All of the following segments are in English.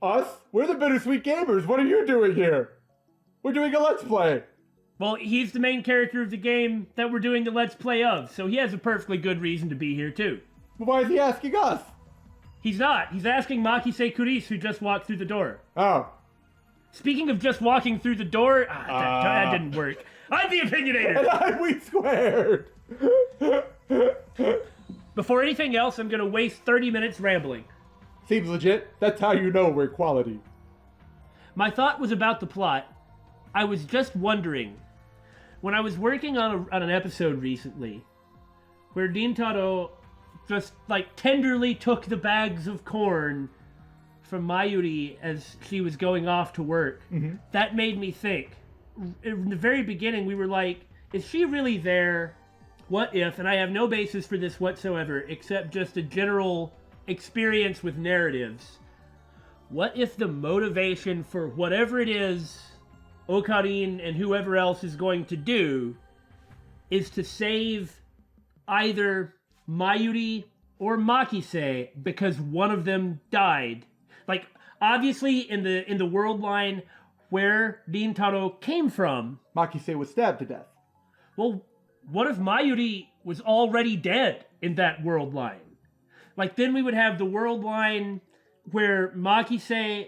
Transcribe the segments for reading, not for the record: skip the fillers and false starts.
Us? We're the Bittersweet Gamers. What are you doing here? We're doing a Let's Play. Well, he's the main character of the game that we're doing the Let's Play of, so he has a perfectly good reason to be here, too. Well, why is he asking us? He's not. He's asking Makise Kuris, who just walked through the door. Oh. Speaking of just walking through the door... that didn't work. I'm the Opinionator! And I'm We Squared! Before anything else, I'm gonna waste 30 minutes rambling. Seems legit. That's how you know we're quality. My thought was about the plot. I was just wondering, when I was working on an episode recently, where Rintaro just, tenderly took the bags of corn from Mayuri as she was going off to work, that made me think. In the very beginning, we were like, is she really there? What if, and I have no basis for this whatsoever, except just a general experience with narratives. What if the motivation for whatever it is Okarin and whoever else is going to do is to save either Mayuri or Makise because one of them died? Like, obviously in the world line where Rintaro came from, Makise was stabbed to death. Well, what if Mayuri was already dead in that world line? Like, then we would have the world line where Makise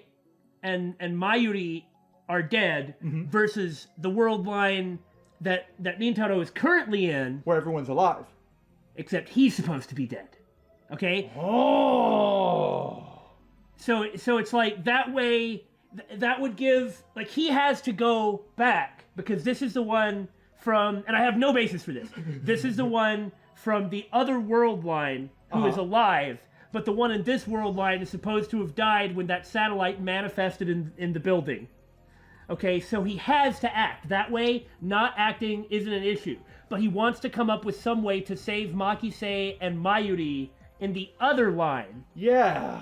and Mayuri are dead versus the world line that Rintaro is currently in, where everyone's alive. Except he's supposed to be dead. Okay? Oh. So it's like, that way, that would give, like, he has to go back, because this is the one from, and I have no basis for this, this is the one from the other world line who is alive, but the one in this world line is supposed to have died when that satellite manifested in the building. Okay, so he has to act. That way, not acting isn't an issue. But he wants to come up with some way to save Makise and Mayuri in the other line. Yeah.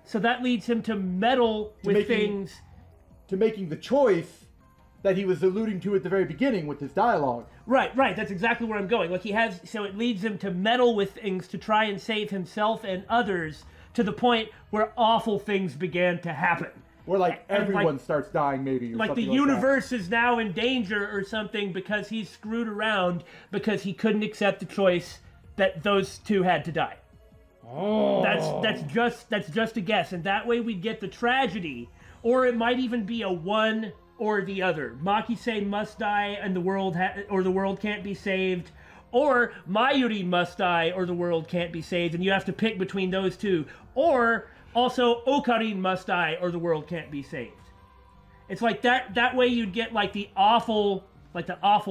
So that leads him to meddle with things. To making the choice that he was alluding to at the very beginning with his dialogue. Right. That's exactly where I'm going. Like, so it leads him to meddle with things to try and save himself and others to the point where awful things began to happen. Where, everyone starts dying, maybe. Or like, the universe is now in danger or something because he's screwed around because he couldn't accept the choice that those two had to die. Oh. That's just a guess. And that way we get the tragedy. Or it might even be a one or the other. Makise must die and the world can't be saved. Or Mayuri must die or the world can't be saved. And you have to pick between those two. Or... also, Okarin must die or the world can't be saved. It's like that way you'd get the awful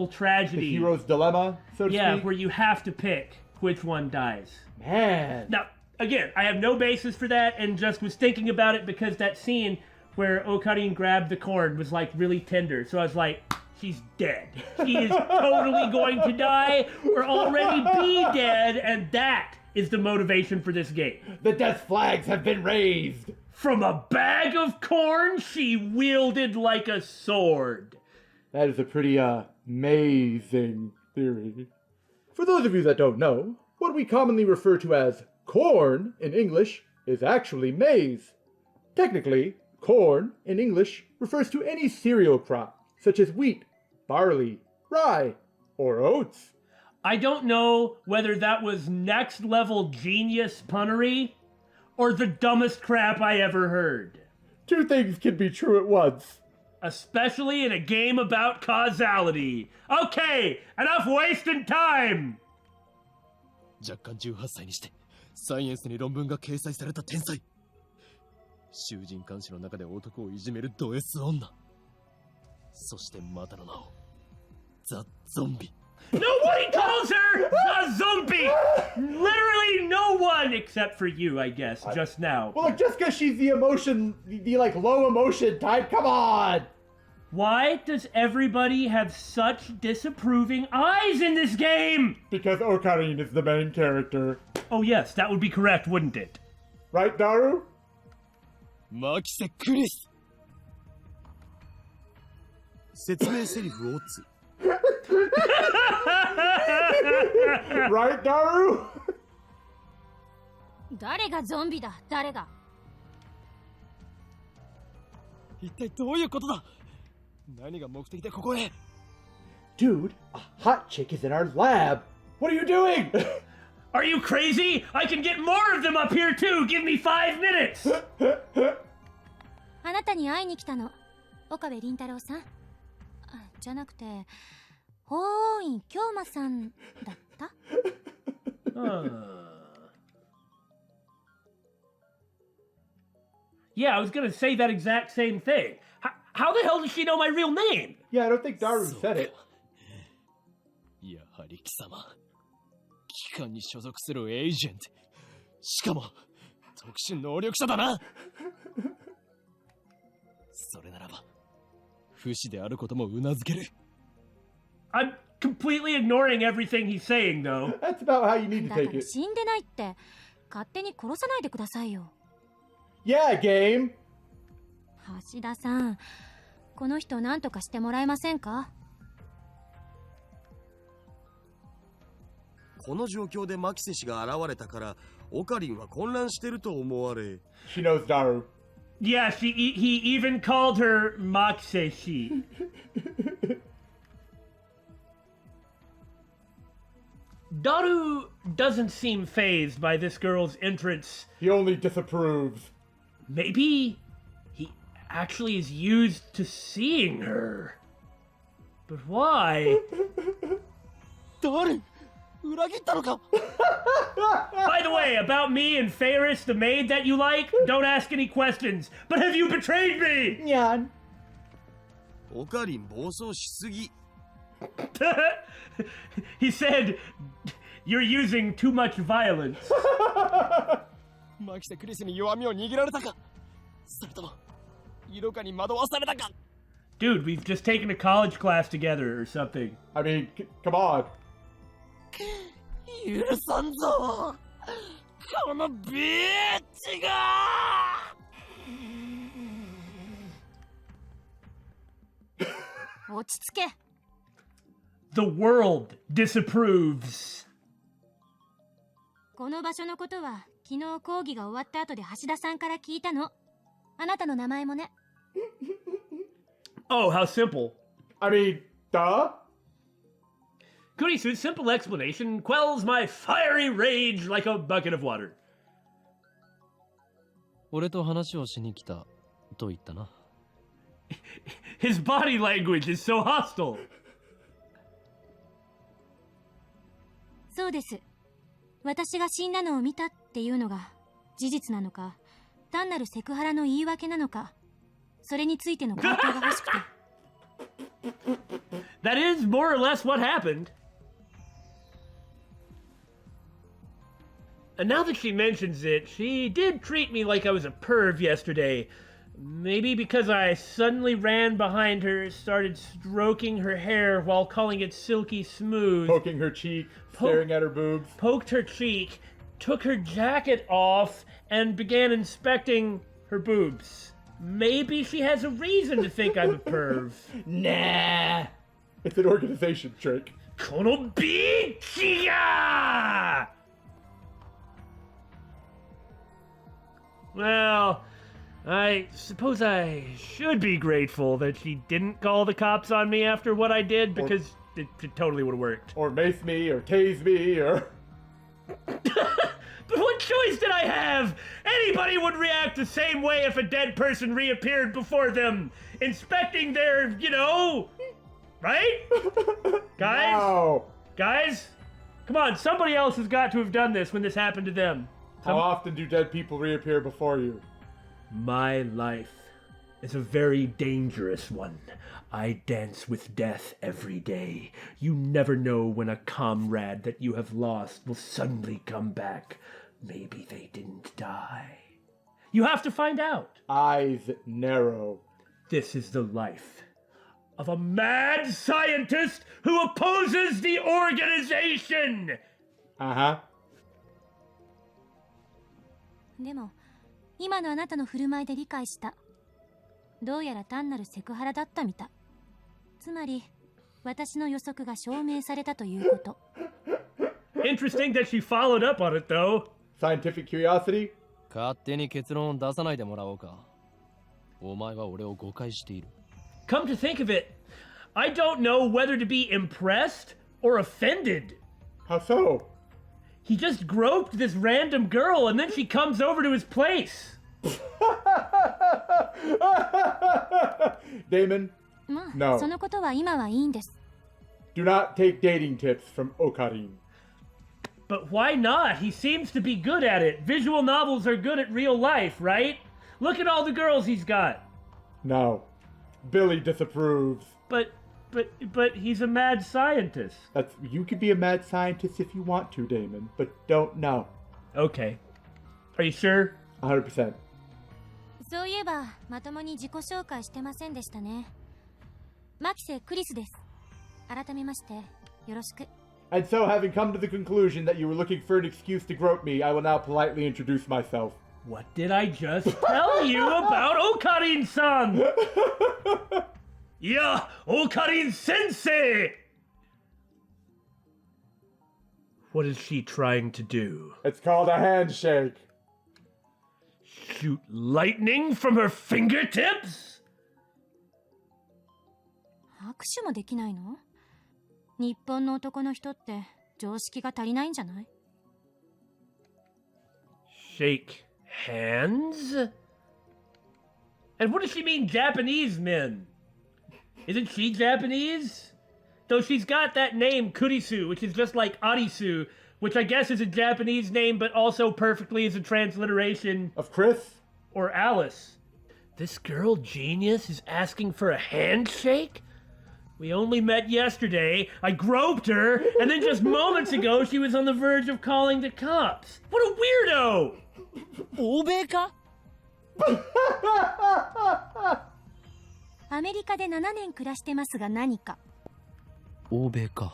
tragedy. The hero's dilemma, so to speak. Yeah, where you have to pick which one dies. Man. Now, again, I have no basis for that and just was thinking about it because that scene where Okarin grabbed the corn was really tender. So I was like, she's dead. She is totally going to die or already be dead, and that is the motivation for this game. The death flags have been raised. From a bag of corn she wielded like a sword. That is a pretty, amazing theory. For those of you that don't know, what we commonly refer to as corn in English is actually maize. Technically, corn in English refers to any cereal crop, such as wheat, barley, rye, or oats. I don't know whether that was next level genius punnery or the dumbest crap I ever heard. Two things can be true at once. Especially in a game about causality. Okay, enough wasting time! 若干18歳にしてサイエンスに論文が掲載された天才。囚人監視の中で男をいじめるド S 女。そしてまたの名をザ・ゾンビ。 Nobody calls her the zombie! Literally no one, except for you, I guess, just now. Well, just because she's the low emotion type, come on! Why does everybody have such disapproving eyes in this game? Because Okarin is the main character. Oh yes, that would be correct, wouldn't it? Right, Daru? Makise Kuris! 説明セリフを打つ Right, Daru? 誰がゾンビだ、誰が。一体どういうことだ。何が目的でここへ。 Dude, a hot chick is in our lab. What are you doing? Are you crazy? I can get more of them up here too. Give me 5 minutes. あなたに会いに来たの。岡部倫太郎さん。じゃなくて、法王院京馬さんだった？ Yeah, I was gonna say that exact same thing. How the hell does she know my real name? Yeah, I don't think Daru said it. やはり貴様、機関に所属するエージェント、しかも特殊能力者だな。それならば不死であることも頷ける。 I'm completely ignoring everything he's saying, though. That's about how you need to だか take ら it. 死んでないって勝手に殺さないでくださいよ。 Yeah, game. 橋田さん、この人何とかしてもらえませんか？この状況でマキセ氏が現れたからオカリンは混乱してると思われ。 She knows Daru. Yeah, he even called her Makuseshi. Daru doesn't seem fazed by this girl's entrance. He only disapproves. Maybe he actually is used to seeing her. But why? 誰？裏切ったのか？ By the way, about me and Ferris, the maid that you like, don't ask any questions. But have you betrayed me? Nyan. オカリン暴走しすぎ。 He said, you're using too much violence. マキセクリスに弱みを握られたか？それとも色化に惑わされたか？ Dude, we've just taken a college class together or something. I mean, come on. 許さんぞ、このビーチが。落ち着け。 The world disapproves. この場所のことは昨日講義が終わった後で橋田さんから聞いたの。あなたの名前もね。Oh, how simple. I mean, duh. Kurisu's simple explanation quells my fiery rage like a bucket of water. 俺と話をしに来たと言ったな。His body language is so hostile. そうです。私が死んだのを見たっていうのが事実なのか、単なるセクハラの言い訳なのか、それについての回答が欲しくて。That is more or less what happened. And now that she mentions it, she did treat me like I was a perv yesterday. Maybe because I suddenly ran behind her, started stroking her hair while calling it silky smooth. Poking her cheek, staring at her boobs. Poked her cheek, took her jacket off, and began inspecting her boobs. Maybe she has a reason to think I'm a perv. Nah. It's an organization trick. このビーチが! Well, I suppose I should be grateful that she didn't call the cops on me after what I did, because it totally would have worked. Or mace me, or tase me, or... But what choice did I have? Anybody would react the same way if a dead person reappeared before them, inspecting their, you know, right? Guys? Wow. Guys? Come on, somebody else has got to have done this when this happened to them. How often do dead people reappear before you? My life is a very dangerous one. I dance with death every day. You never know when a comrade that you have lost will suddenly come back. Maybe they didn't die. You have to find out. Eyes narrow. This is the life of a mad scientist who opposes the organization. Uh-huh. でも、今のあなたの振る舞いで理解した。どうやら単なるセクハラだったみたい。つまり、私の予測が証明されたということ。Interesting that she followed up on it, though. Scientific curiosity? 勝手に結論を出さないでもらおうか。お前は俺を誤解している。Come to think of it, I don't know whether to be impressed or offended. How so? He just groped this random girl and then she comes over to his place. Damon, まあ、 No. そのことは今はいいんです。 do not take dating tips from Okarin. But why not? He seems to be good at it. Visual novels are good at real life, right? Look at all the girls he's got. No. Billy disapproves. But he's a mad scientist. You could be a mad scientist if you want to, Damon, but don't know. Okay. Are you sure? 100%. そういえばまともに自己紹介してませんでしたね。マキセ・クリスです。改めましてよろしく。 And so, having come to the conclusion that you were looking for an excuse to grope me, I will now politely introduce myself. What did I just tell you about Okarin-san? Yeah, Okarin-sensei! What is she trying to do? It's called a handshake. Shoot lightning from her fingertips? 握手もできないの？日本の男の人って常識が足りないんじゃない？ Shake hands? And what does she mean, Japanese men? Isn't she Japanese? Though she's got that name, Kurisu, which is just like Arisu, which I guess is a Japanese name, but also perfectly is a transliteration Of Chris? or Alice. This girl genius is asking for a handshake? We only met yesterday, I groped her, and then just moments ago she was on the verge of calling the cops. What a weirdo! 欧米か？アメリカで7年暮らしてますが何か？欧米か。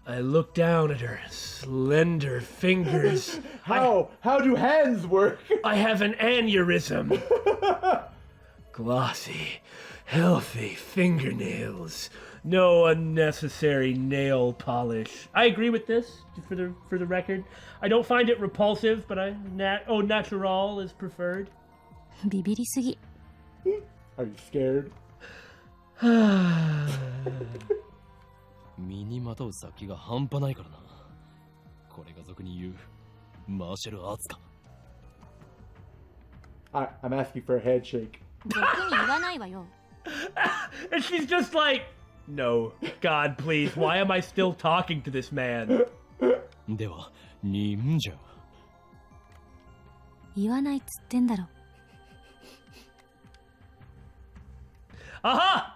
I look down at her slender fingers. How do hands work? I have an aneurysm. Glossy, healthy fingernails. No unnecessary nail polish. I agree with this, for the record. I don't find it repulsive, but au natural is preferred. ビビりすぎ。 Are you scared? 身にまとう先が半端ないからな。これが俗に言うマーシャルアーツか。I'm asking for a handshake. 俗に言わないわよ。 And she's just like, no, God, please, why am I still talking to this man? では、忍者。言わないっつってんだろ。 Aha!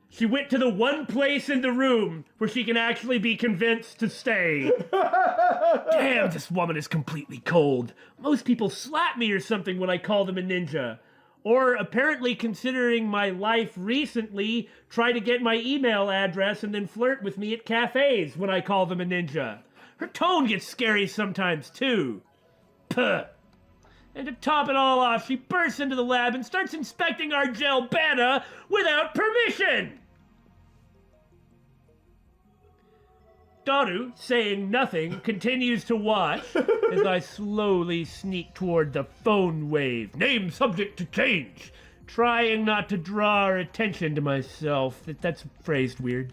She went to the one place in the room where she can actually be convinced to stay. Damn, this woman is completely cold. Most people slap me or something when I call them a ninja. Or apparently, considering my life recently, try to get my email address and then flirt with me at cafes when I call them a ninja. Her tone gets scary sometimes too. Puh. And to top it all off, she bursts into the lab and starts inspecting our gel beta without permission! Daru, saying nothing, continues to watch as I slowly sneak toward the phone wave, name subject to change, trying not to draw her attention to myself. That's phrased weird.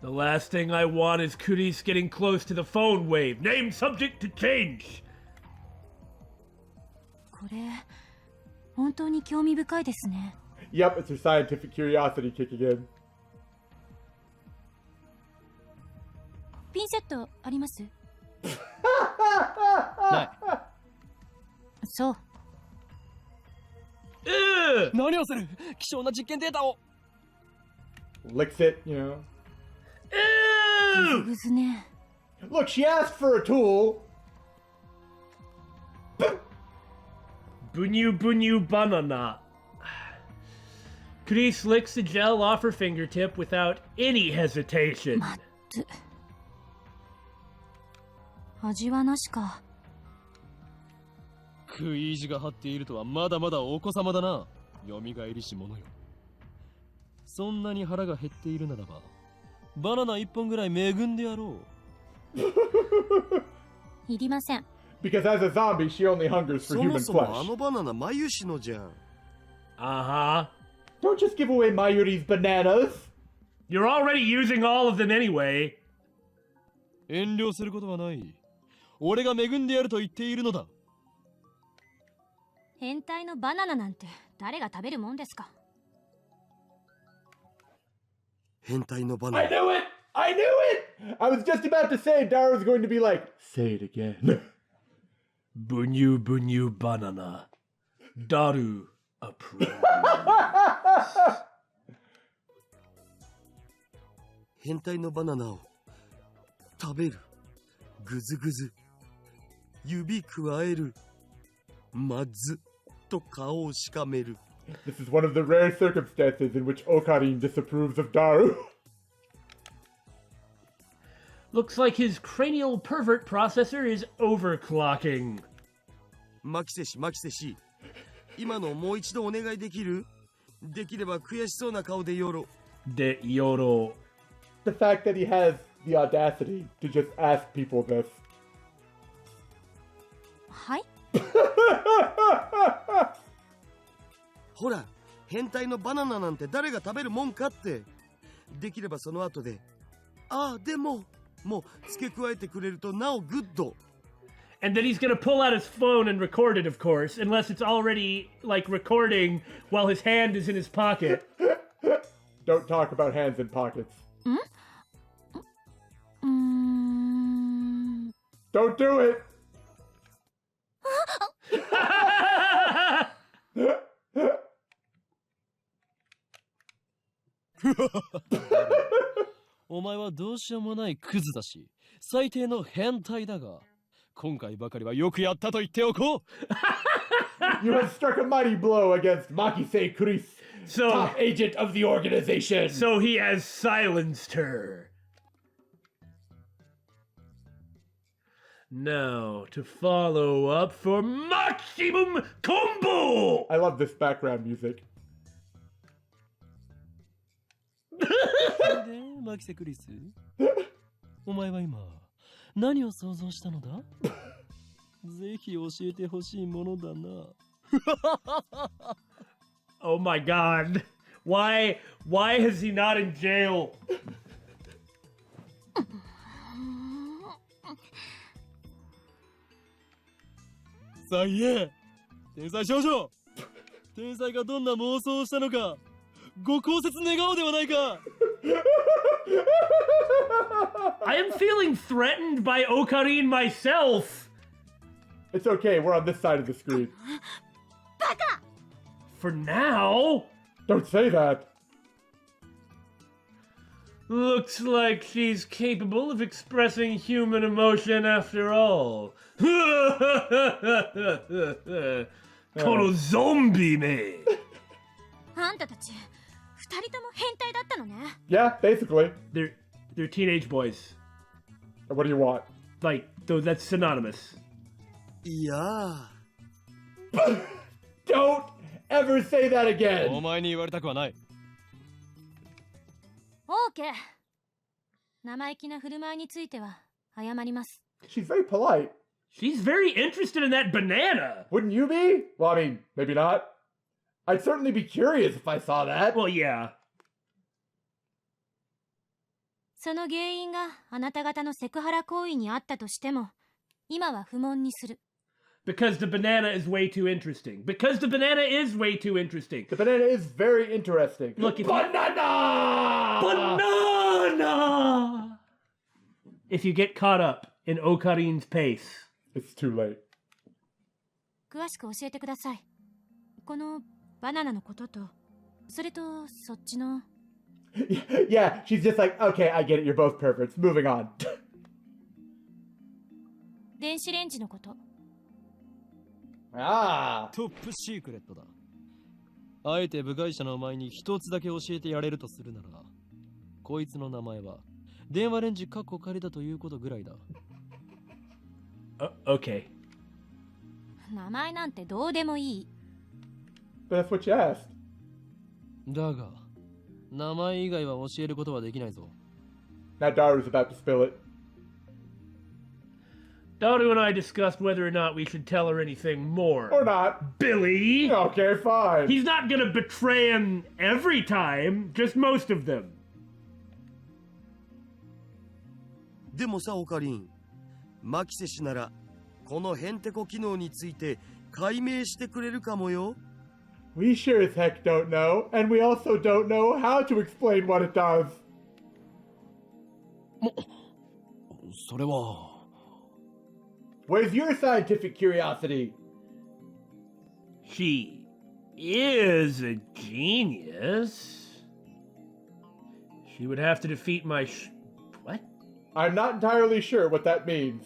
The last thing I want is Kuris getting close to the phone wave, name subject to change. これ本当に興味深いですね。 Yep, it's her scientific curiosity kicking in. ピンセットあります？ない。そう。何をする？希少な実験データを。Licks it, you know. ぐずね。 Look, she asked for a tool. Bunyu bunyu banana. Chris licks the gel off her fingertip without any hesitation. まず。味はなしか。食い意地が張っているとはまだまだお子様だな。蘇りし者よ。そんなに腹が減っているならば、バナナ1本ぐらい恵んでやろう。いりません。 Because as a zombie, she only hungers for そも human そもあ flesh. のバナナMayushiiのじゃん。 Uh huh. Don't just give away Mayuri's bananas. You're already using all of them anyway. 遠慮することはない。俺が恵んでやると言っているのだ。変態のバナナなんて誰が食べるもんですか。変態のバナ I ナ。 knew it! I knew it! I was just about to say Dara's going to be like, say it again. Bunyu bunyu banana. Daru approve. 変態のバナナを食べる。ぐずぐず。指くわえる。まずと顔をしかめる。 This is one of the rare circumstances in which Okarin disapproves of Daru. Looks like his cranial pervert processor is overclocking. マキセシマキセシ。今のもう一度お願いできる？できれば悔しそうな顔でよろ。 De Yoro. The fact that he has the audacity to just ask people this. はい。ほら、変態のバナナなんて誰が食べるもんかって。できればその後で、ああ、でも、もう付け加えてくれるとなおグッド。And then he's gonna pull out his phone and record it, of course, unless it's already, like, recording while his hand is in his pocket. Don't talk about hands in pockets. Don't do it! お前はどうしようもないクズだし、最低の変態だが、今回ばかりはよくやったと言っておこう。You have struck a mighty blow against Makise Chris, So, top agent of the organization. so he has silenced her. Now, to follow up for maximum combo! I love this background music. で、マキセクリス、お前は今、何を想像したのだ？ぜひ教えてほしいものだな。Oh my god. Why is he not in jail? さあ言え、天才少女、天才がどんな妄想をしたのか、ご考説願おうではないか。I am feeling threatened by Okarin myself. It's okay, we're on this side of the screen. For now, Don't say that. looks like she's capable of expressing human emotion after all. このゾンビめ。あんたたち二人とも変態だったのね。 Yeah, basically. They're teenage boys. What do you want? Like, though that's synonymous. いやー。 Don't ever say that お again. 前に言われたくはない。オーケー。生意気な振る舞いについては謝ります。 She's very polite. She's very interested in that banana. Wouldn't you be? Well, I mean, maybe not. I'd certainly be curious if I saw that. Well, yeah. その原因があなた方のセクハラ行為にあったとしても、今は不問にする。Because the banana is way too interesting. Because the banana is way too interesting. The banana is very interesting. Look, if banana! Banana! If you get caught up in Okarin's pace. It's too late. 詳しく教えてください。このバナナのことと、それとそっちの。Yeah, she's just like, okay, I get it, you're both perverts. Moving on. 電子レンジのこと。Ah. トップシークレットだ。あえて部外者のお前に一つだけ教えてやれるとするなら、こいつの名前は電話レンジカッコ仮だということぐらいだ。Okay. 名前なんてどうでもいい。But that's what you asked. だが、名前以外は教えることはできないぞ。Now Daru's about to spill it. Daru and I discussed whether or not we should tell her anything more. Or not. Billy! Okay, fine. He's not gonna betray him every time, just most of them. でもさオカリン、マキセ氏ならこのヘンテコ機能について解明してくれるかもよ。We sure as heck don't know, and we also don't know how to explain what it does. それは。 Where's your scientific curiosity? She is a genius. She would have to defeat my what? I'm not entirely sure what that means.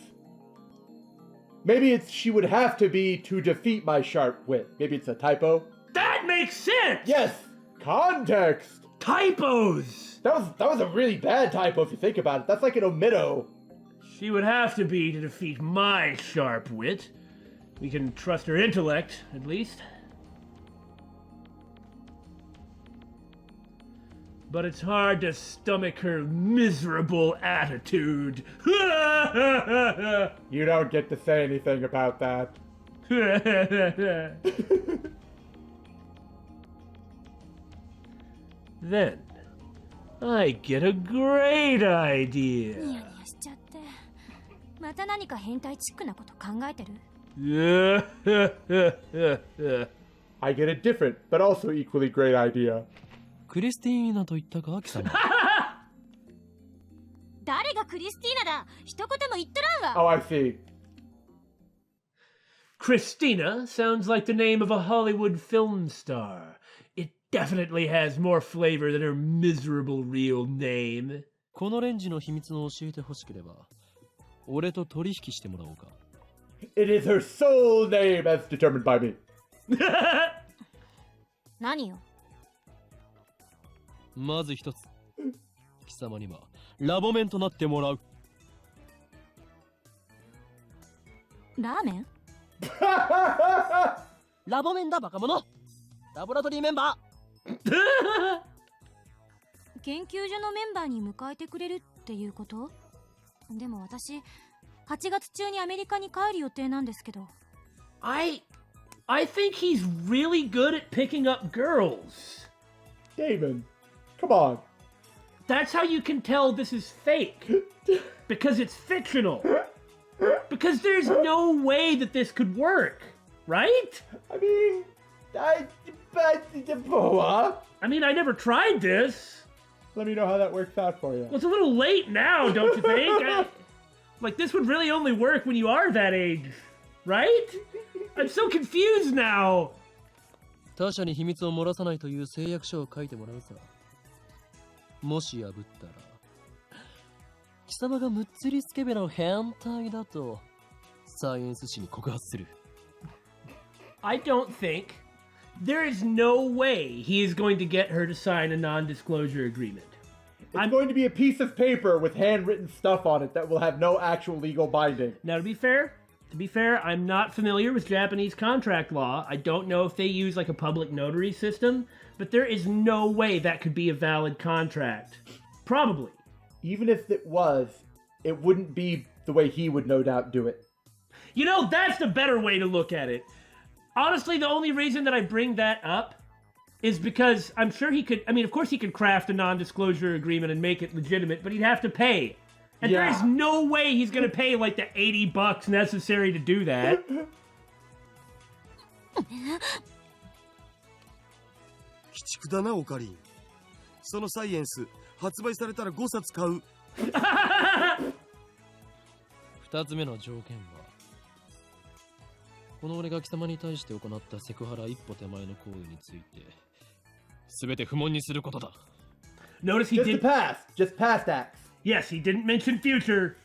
Maybe it's she would have to be to defeat my sharp wit. Maybe it's a typo. That makes sense! Yes! Context! Typos! That was a really bad typo if you think about it. That's like an omitto. She would have to be to defeat my sharp wit. We can trust her intellect, at least. But it's hard to stomach her miserable attitude. You don't get to say anything about that. Then, I get a great idea. ニヤニヤしちゃって。また何か変態チックなこと考えてる？ I get a different, but also equally great idea. クリスティーナと言ったか、貴様。誰がクリスティーナだ？一言も言っとらんわ。 Oh, I see. Christina sounds like the name of a Hollywood film star. It definitely has more flavor than her miserable real name. このレンジの秘密を教えてほしければ、俺と取引してもらおうか。It is her sole name as determined by me. 何よ？まず一つ、貴様にはラボメンとなってもらう。ラーメン？ラボメンだバカ者。ラボラトリーメンバー。研究所のメンバーに迎えてくれるっていうこと？でも私8月中にアメリカに帰る予定なんですけど。I think he's really good at picking up girls. Daymon, come on. That's how you can tell this is fake. Because it's fictional. Because there's no way that this could work, right? I mean, I never tried this. Let me know how that works out for you. Well, it's a little late now, don't you think? Like, this would really only work when you are that age, right? I'm so confused now. 他者に秘密を漏らさないという誓約書を書いてもらうさ。もし破ったら、貴様がむっつりスケベな変態だとサイエンス誌に告発する。I don't think there is no way he is going to get her to sign a non-disclosure agreement. It's going to be a piece of paper with handwritten stuff on it that will have no actual legal binding. Now, to be fair, I'm not familiar with Japanese contract law. I don't know if they use like a public notary system, but there is no way that could be a valid contract. Probably. Even if it was, it wouldn't be the way he would no doubt do it. You know, that's the better way to look at it. Honestly, the only reason that I bring that up is because I'm sure he could, of course he could craft a non-disclosure agreement and make it legitimate, but he'd have to pay. And Yeah. there is no way he's going to pay like the $80 necessary to do that. 鬼畜だなオカリン。そのサイエンス発売されたら5冊買う。二つ目の条件は、この俺が貴様に対して行ったセクハラ一歩手前の行為について、すべて不問にすることだ。Notice he Just the did. past. Just past acts. Yes, he didn't mention future.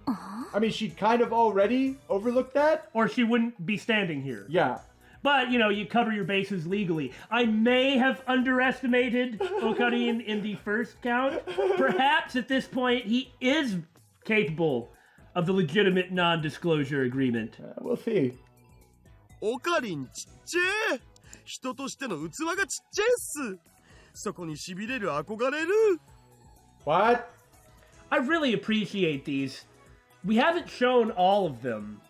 I mean, she'd kind of already overlooked that. Or she wouldn't be standing here. Yeah. But, you cover your bases legally. I may have underestimated Okarin in the first count. Perhaps at this point he is capable of the legitimate non-disclosure agreement. We'll see. オカリンちっちゃい。人としての器がちっちゃいっす。そこに痺れる憧れる。 What? I really appreciate these. We haven't shown all of them.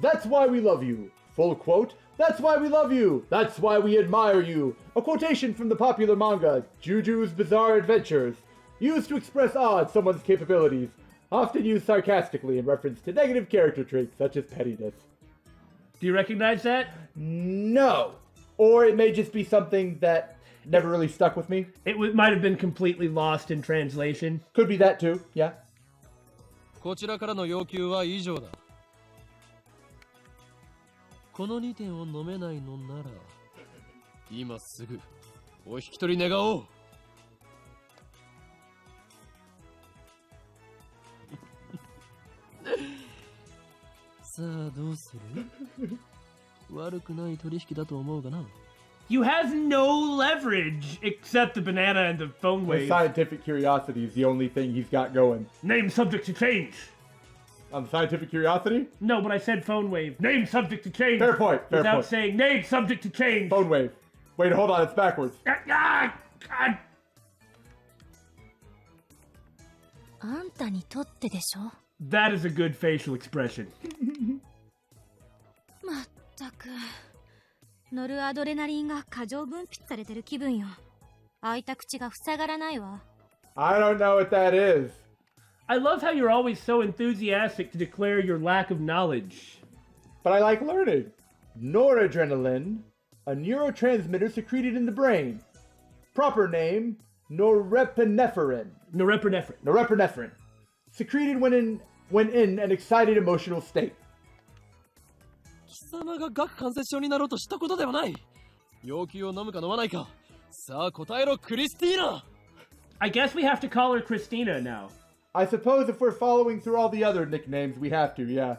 That's why we love you. Full quote. That's why we love you. That's why we admire you. A quotation from the popular manga, Juju's Bizarre Adventures. Used to express awe at someone's capabilities. Often used sarcastically in reference to negative character traits such as pettiness. Do you recognize that? No. Or it may just be something that never really stuck with me. It might have been completely lost in translation. Could be that too, yeah. こちらからの要求は以上だ。この2点を飲めないのなら、今すぐお引き取り願おう。さあどうする？悪くない取引だと思うがな。You have no leverage except the banana and the phone His wave. scientific curiosity is the only thing he's got going. Name subject to change. On scientific curiosity? No, but I said phone wave. Name subject to change. Fair point, fair Without point. saying name subject to change. Phone wave. Wait, hold on, it's backwards. God. あんたにとってでしょ。 That is a good facial expression. まったく。ノルアドレナリンが過剰分泌されてる気分よ。開いた口が塞がらないわ。I don't know what that is. I love how you're always so enthusiastic to declare your lack of knowledge. But I like learning. Noradrenaline, a neurotransmitter secreted in the brain. Proper name, norepinephrine. Norepinephrine. Norepinephrine. Secreted when in an excited emotional state. 貴様が顎関節症になろうとしたことではない。要求を飲むか飲まないか。さあ答えろクリスティーナ。 I guess we have to call her Christina now. I suppose if we're following through all the other nicknames, we have to, yeah.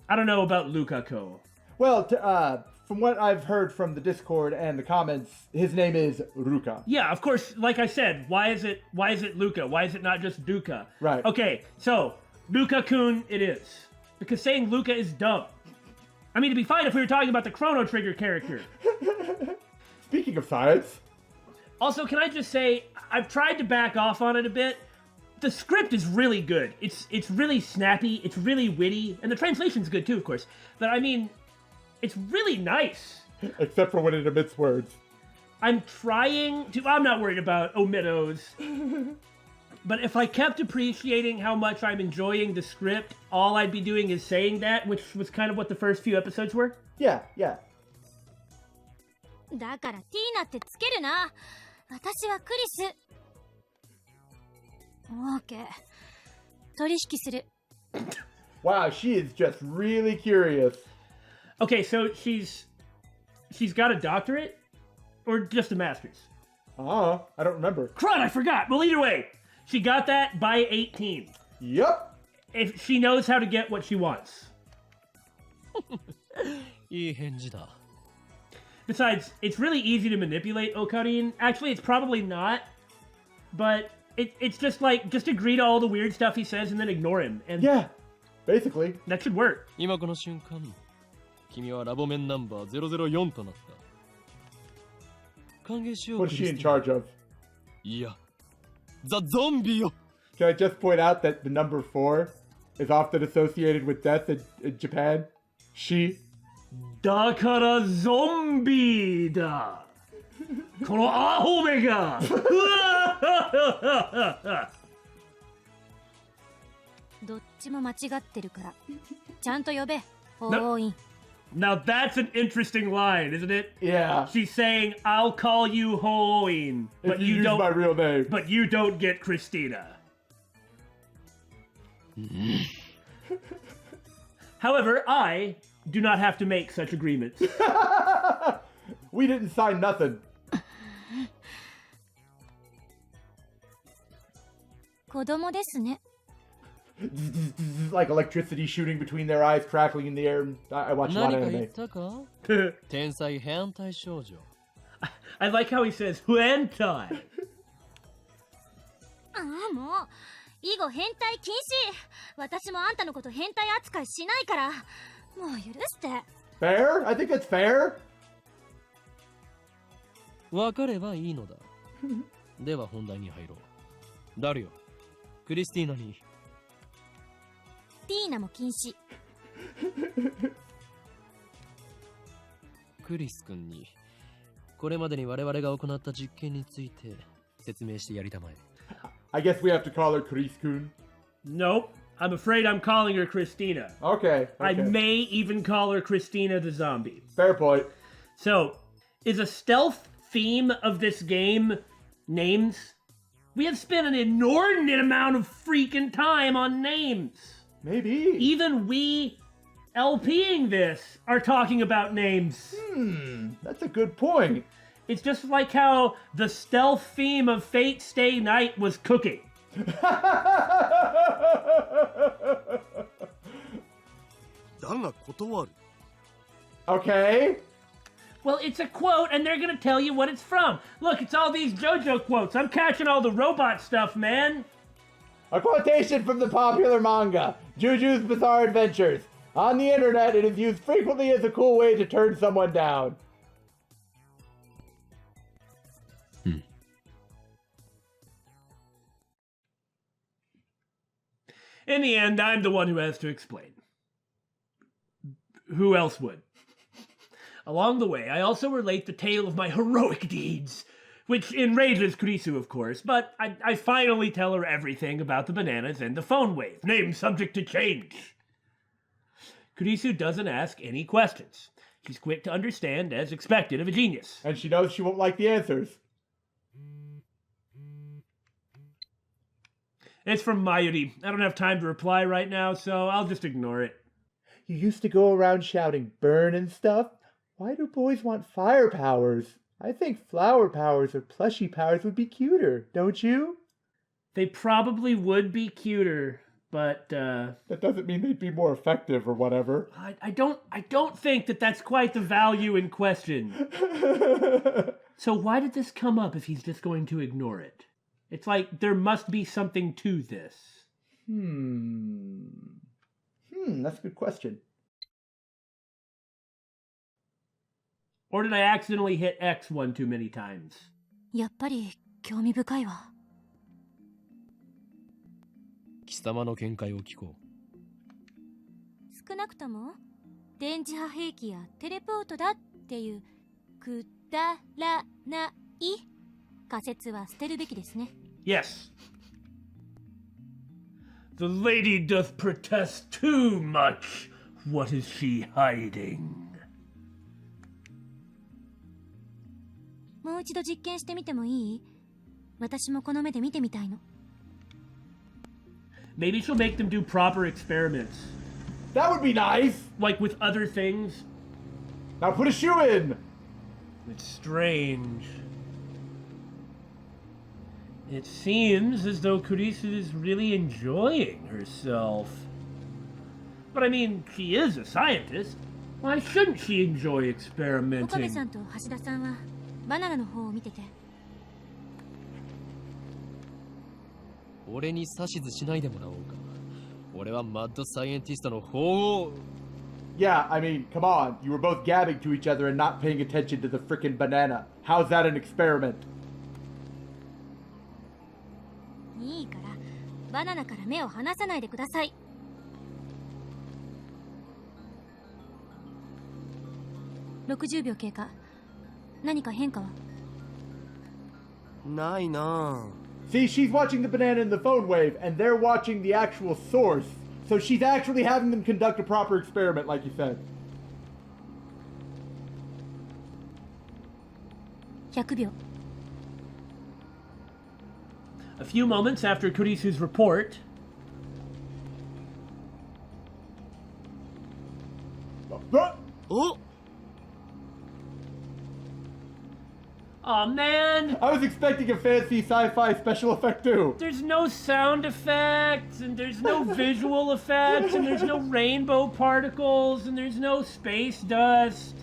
I don't know about Lukako. Well, from what I've heard from the Discord and the comments, his name is Ruka. Yeah, of course, like I said, why is it Luca? Why is it not just Duka? Right. Okay, so Luka-kun it is. Because saying Luca is dumb. I mean, it'd be fine if we were talking about the Chrono Trigger character. Speaking of science. Also, can I just say, I've tried to back off on it a bit. The script is really good. It's really snappy, it's really witty, and the translation's good too, of course. But I mean, it's really nice. Except for when it omits words. I'm not worried about omittos. But if I kept appreciating how much I'm enjoying the script, all I'd be doing is saying that, which was kind of what the first few episodes were. Yeah, yeah. だからティーナってつけるな。私はクリス。オーケー。取引する。 Wow, she is just really curious. Okay, so she's got a doctorate? Or just a master's? I don't remember. Crud, I forgot! Well, either way, she got that by 18. Yep. If she knows how to get what she wants. いい返事だ。 Besides, it's really easy to manipulate Okarin. Actually, it's probably not. But it's just like, just agree to all the weird stuff he says and then ignore him. And Yeah, basically. that should work. 今この瞬間、君はラボ面ナンバー004となった。歓迎しよう。 What's she in charge of? いや、ザ・ゾンビよ。 Can I just point out that the number 4 is often associated with death in Japan? She. だからゾンビだ。このアホめが。どっちも間違ってるから。ちゃんと呼べ。応援。 Now that's an interesting line, isn't it? Yeah. She's saying, "I'll call you Hououin, If but you you use don't. my real name. But you don't get Christina." However, I do not have to make such agreements. We didn't sign nothing. 子供ですね。 Like electricity shooting between their eyes, crackling in the air. I watch a lot 何 of か言 anime. ったか？天才変態少女。 I like how he says hentai. ああ、もう。以後変態禁止。私もあんたのこと変態扱いしないから。もう許して。 Fair? I think that's fair. 分かればいいのだ。では本題に入ろう。ダリオ、クリスティーナに。ティーナも禁止。クリス君にこれまでに我々が行った実験について説明してやりたまえ。I guess we have to call her Chris-kun. Nope. I'm afraid I'm calling her Christina. Okay. I may even call her Christina the Zombie. Fair point. So, is a stealth theme of this game names? We have spent an inordinate amount of freaking time on names. Maybe. Even we LPing this are talking about names. That's a good point. It's just like how the stealth theme of Fate Stay Night was cooking. だが断る。 Okay. Well, it's a quote, and they're gonna tell you what it's from. Look, it's all these JoJo quotes. I'm catching all the robot stuff, man. A quotation from the popular manga, Juju's Bizarre Adventures. On the internet, it is used frequently as a cool way to turn someone down. In the end, I'm the one who has to explain. Who else would? Along the way, I also relate the tale of my heroic deeds, which enrages Kurisu, of course, but I finally tell her everything about the bananas and the phone wave, name subject to change. Kurisu doesn't ask any questions. She's quick to understand, as expected of a genius. And she knows she won't like the answers. It's from Mayuri. I don't have time to reply right now, so I'll just ignore it. You used to go around shouting burn and stuff? Why do boys want fire powers? I think flower powers or plushy powers would be cuter, don't you? They probably would be cuter, but That doesn't mean they'd be more effective or whatever. I don't think that that's quite the value in question. So why did this come up if he's just going to ignore it? It's like there must be something to this. That's a good question. Or did I accidentally hit X one too many times? やっぱり興味深いわ。貴様の見解を聞こ少なくとも電磁波兵器やテレポートだっていうくだらない仮説は捨てるべきですね。 Yes. The lady doth protest too much. What is she hiding? もう一度実験してみてもいい？私もこの目で見てみたいの。 Maybe she'll make them do proper experiments. That would be nice! Like with other things. Now put a shoe in! It's strange. It seems as though Kurisu is really enjoying herself. But I mean, she is a scientist. Why shouldn't she enjoy 岡部さ experimenting? んと橋田さんはバナナの方を見てて。う。俺に指図しないでもらおうか。俺はマッドサイエンティストの方を。Yeah, I mean, come on. You were both gabbing to each other and not paying attention to the frickin' banana. How's that an experiment? いいからバナナから目を離さないでください。60秒経過。何か変化は？ないな。 See, she's watching the banana in the phone wave, and they're watching the actual source. So she's actually having them conduct a proper experiment, like you said. 100秒。A few moments after Kurisu's report, Oh! aw man, I was expecting a fancy sci-fi special effect too. there's no sound effects, and there's no visual effects, and there's no rainbow particles, and there's no space dust.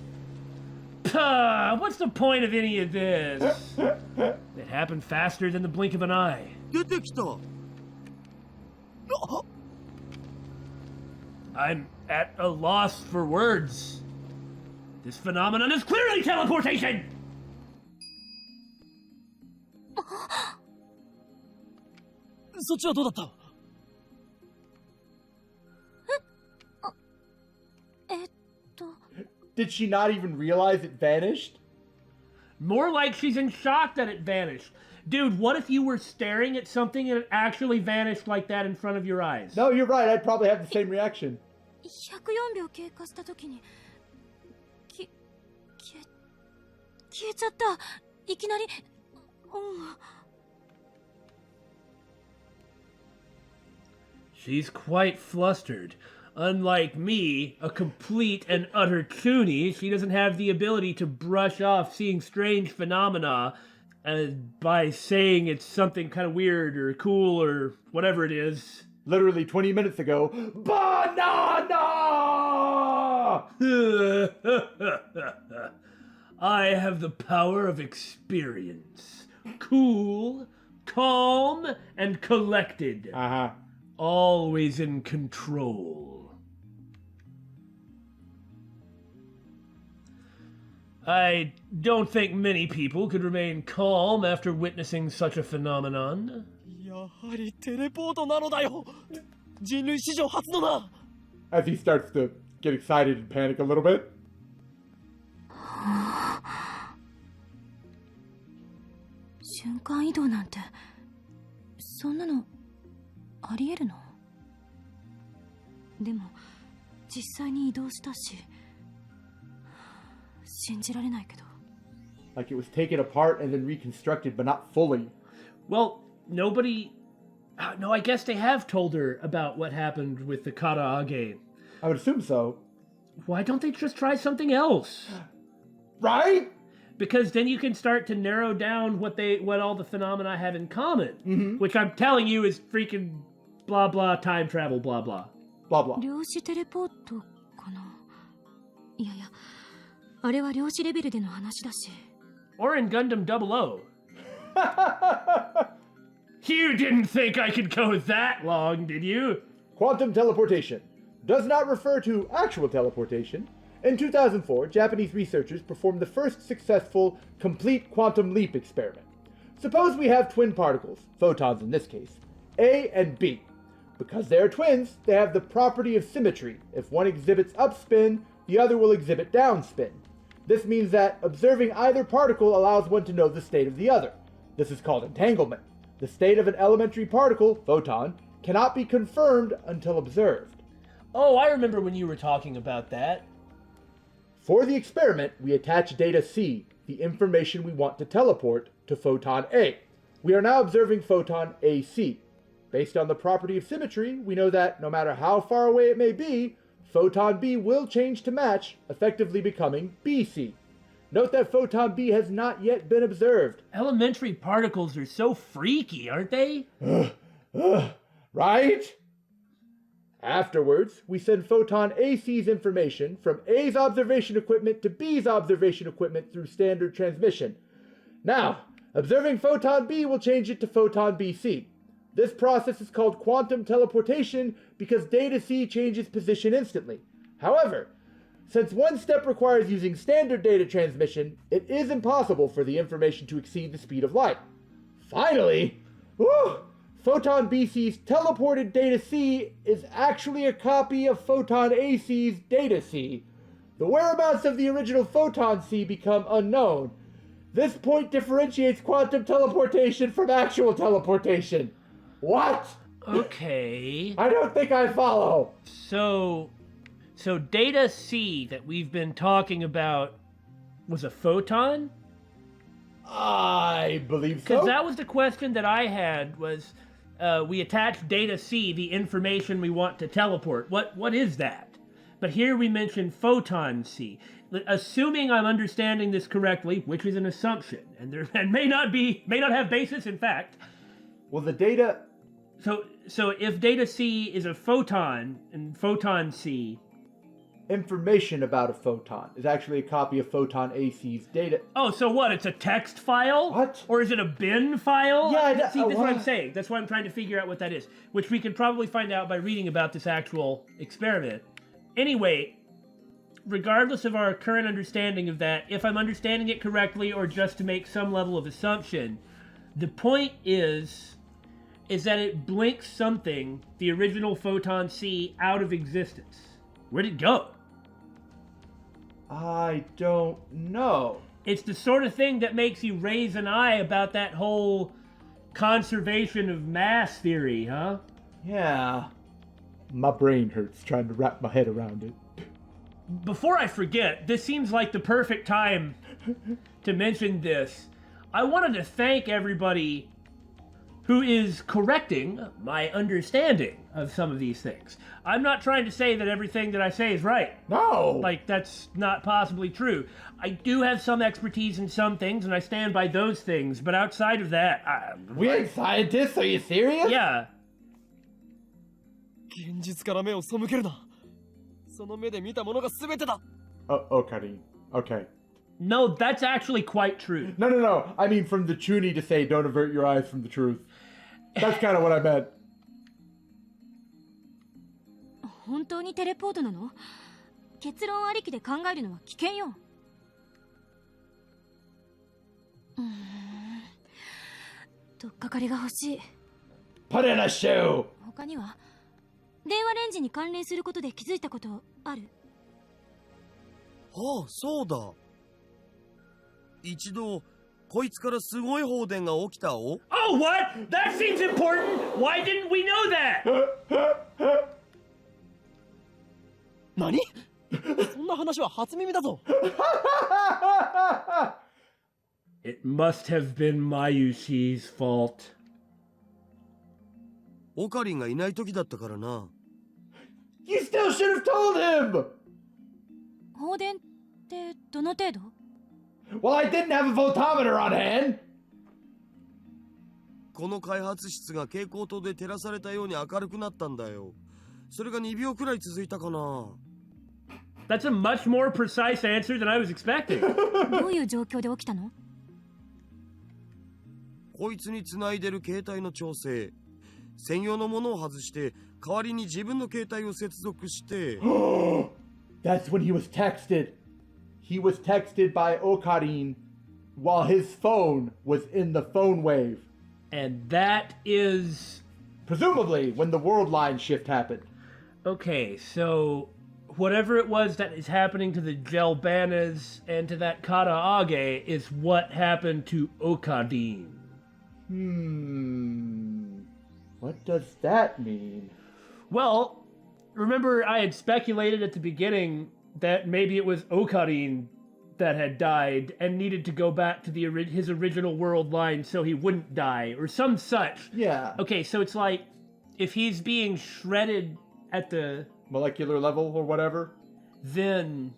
Puh, what's the point of any of this? It happened faster than the blink of an eye. 出てきた。あ I'm at a loss for words. This phenomenon is clearly teleportation! そっちはどうだった？Did she not even realize it vanished? More like she's in shock that it vanished. Dude, what if you were staring at something and it actually vanished like that in front of your eyes? No, you're right. I'd probably have the same reaction. 104秒経過した時に消えちゃった。いきなり。She's quite flustered. Unlike me, a complete and utter toonie, she doesn't have the ability to brush off seeing strange phenomena by saying it's something kind of weird or cool or whatever it is. Literally 20 minutes ago, banana! I have the power of experience. Cool, calm, and collected. Uh-huh. Always in control. I don't think many people could remain calm after witnessing such a phenomenon. やはりテレポートなのだよ。人類史上初のな。 As he starts to get excited and panic a little bit. 瞬間移動なんてそんなのありえるの？でも実際に移動したし信じられないけど。 Like it was taken apart and then reconstructed, but not fully. Well, nobody... No, I guess they have told her about what happened with the karaage. I would assume so. Why don't they just try something else? Right? Because then you can start to narrow down what all the phenomena have in common. Which I'm telling you is freaking blah blah time travel blah blah. Blah blah. 量子テレポートかな。いやいや、あれは量子レベルでの話だし。 Or in Gundam 00. You didn't think I could go that long, did you? Quantum teleportation does not refer to actual teleportation. In 2004, Japanese researchers performed the first successful complete quantum leap experiment. Suppose we have twin particles, photons in this case, A and B. Because they are twins, they have the property of symmetry. If one exhibits upspin, the other will exhibit downspin. This means that observing either particle allows one to know the state of the other. This is called entanglement. The state of an elementary particle, photon, cannot be confirmed until observed. Oh, I remember when you were talking about that. For the experiment, we attach data C, the information we want to teleport, to photon A. We are now observing photon AC. Based on the property of symmetry, we know that no matter how far away it may be, photon B will change to match, effectively becoming BC. Note that photon B has not yet been observed. Elementary particles are so freaky, aren't they? Right? Afterwards, we send photon AC's information from A's observation equipment to B's observation equipment through standard transmission. Now, observing photon B will change it to photon BC. This process is called quantum teleportation because data C changes position instantly. However, since one step requires using standard data transmission, it is impossible for the information to exceed the speed of light. Finally, photon BC's teleported data C is actually a copy of photon AC's data C. The whereabouts of the original photon C become unknown. This point differentiates quantum teleportation from actual teleportation. What? Okay. I don't think I follow. So data C that we've been talking about was a photon? I believe so. Because that was the question that I had was, we attach data C, the information we want to teleport. What is that? But here we mention photon C. Assuming I'm understanding this correctly, which is an assumption, and may not have basis in fact. Well, the data... So if data C is a photon, and photon C... Information about a photon is actually a copy of photon AC's data... Oh, so what? It's a text file? What? Or is it a bin file? Yeah, See, that's what I'm saying. That's why I'm trying to figure out what that is. Which we can probably find out by reading about this actual experiment. Anyway, regardless of our current understanding of that, if I'm understanding it correctly or just to make some level of assumption, The point is that it blinks something, the original Photon C, out of existence. Where'd it go? I don't know. It's the sort of thing that makes you raise an eye about that whole conservation of mass theory, huh? Yeah. My brain hurts trying to wrap my head around it. Before I forget, this seems like the perfect time to mention this. I wanted to thank everybody who is correcting my understanding of some of these things. I'm not trying to say that everything that I say is right. No! Like, that's not possibly true. I do have some expertise in some things, and I stand by those things, but outside of that, We ain't scientists, are you serious? yeah. 現実から目を背けるな。その目で見たものが全てだ。 Okarin. Okay. No, that's actually quite true. No. I mean from the Chuny to say don't avert your eyes from the truth. That's kind of what I meant. 本当にテレポートなの？結論ありきで考えるのは危険よ。とっかかりが欲しい。 Put in a shoe! 他には電話レンジに関連することで気づいたことある？ああ、そうだ。一度、こいつからすごい放電が起きたお。 Oh, what? That seems important! Why didn't we know that? 何？そんな話は初耳だぞ。It must have been Mayushii's fault. オカリンがいない時だったからな。You still should have told him! 放電ってどの程度？ Well, I didn't have a voltometer on hand! この開発室が蛍光灯で照らされたように明るくなったんだよ。それが2秒くらい続いたかな。 That's a much more precise answer than I was expecting. どういう状況で起きたの？こいつにつないでる携帯の調整。専用のものを外して代わりに自分の携帯を接続して。That's when he was texted. He was texted by Okarin while his phone was in the phone wave. And that is... Presumably when the world line shift happened. Okay, so whatever it was that is happening to the Gelbanas and to that Karaage is what happened to Okarin. What does that mean? Well, remember I had speculated at the beginning that maybe it was Okarin that had died and needed to go back to his original world line so he wouldn't die, or some such. Yeah. Okay, so it's like, if he's being shredded at the... Molecular level or whatever? Then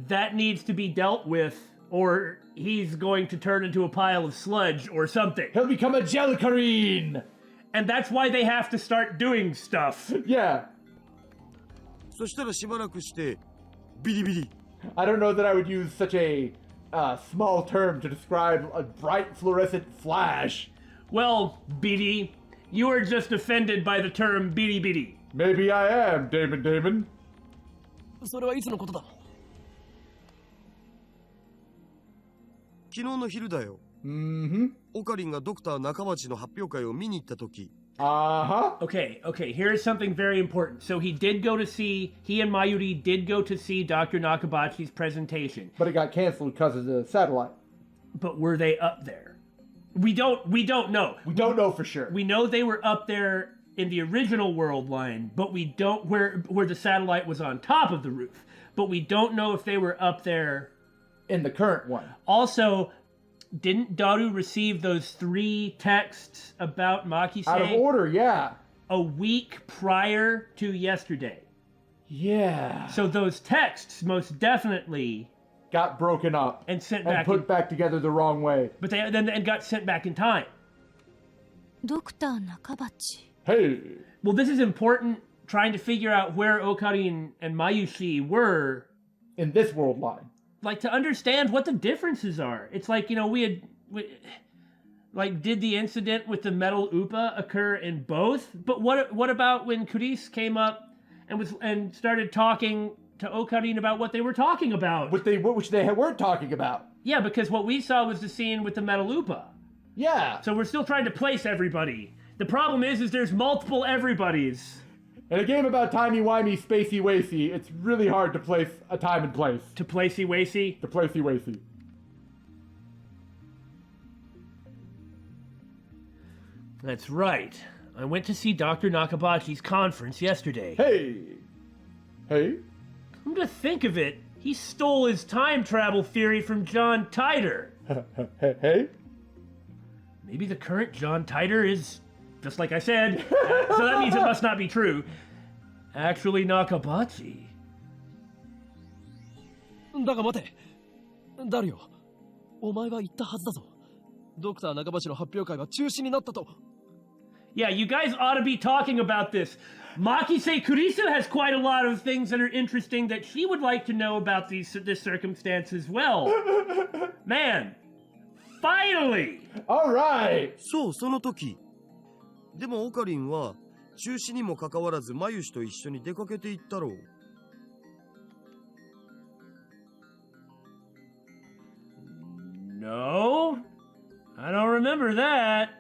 that needs to be dealt with, or he's going to turn into a pile of sludge or something. He'll become a Jellicarine! And that's why they have to start doing stuff. Yeah. そしたらしばらくしてビリビリ。 I don't know that I would use such a small term to describe a bright fluorescent flash. Well, Beatty, you are just offended by the term Beatty Beatty. Maybe I am, Daymon. それはいつのことだ？昨日の昼だよ。Mm-hmm. オカリンがドクター中町の発表会を見に行った時。Uh-huh. Okay, here's something very important. So he and Mayuri did go to see Dr. Nakabachi's presentation. But it got canceled because of the satellite. But were they up there? We don't know. We don't know for sure. We know they were up there in the original world line, but we don't where the satellite was on top of the roof. But we don't know if they were up there in the current one. Also, didn't Daru receive those 3 texts about Makise? Out of order, yeah. A week prior to yesterday. Yeah. So those texts most definitely got broken up and sent and back put back together the wrong way. But they then got sent back in time. Dr. Nakabachi. Hey. Well, this is important. Trying to figure out where Okarin and Mayushii were in this world line. Like, to understand what the differences are. It's like, we did the incident with the metal Upa occur in both? But what about when Kuris came up and started talking to Okarin about what they were talking about? Which they weren't talking about. Yeah, because what we saw was the scene with the metal Upa. Yeah. So we're still trying to place everybody. The problem is there's multiple everybody's. In a game about timey-wimey, spacey-wacey, it's really hard to place a time and place. To placey-wacey? To placey-wacey. That's right. I went to see Dr. Nakabachi's conference yesterday. Hey? Come to think of it, he stole his time travel theory from John Titor. Hey? Maybe the current John Titor is, just like I said, so that means it must not be true. Actually, Nakabachi. だが待て。ダリオ、お前が言ったはずだぞ。ドクター中橋の発表会は中止になったと。Yeah, you guys ought to be talking about this. Makise Kurisu has quite a lot of things that are interesting that she would like to know about this circumstance as well. Man, finally! Alright! そう、その時。でもオカリンは、中止にもかかわらず、マユシと一緒に出かけていったろう。No, I don't remember that.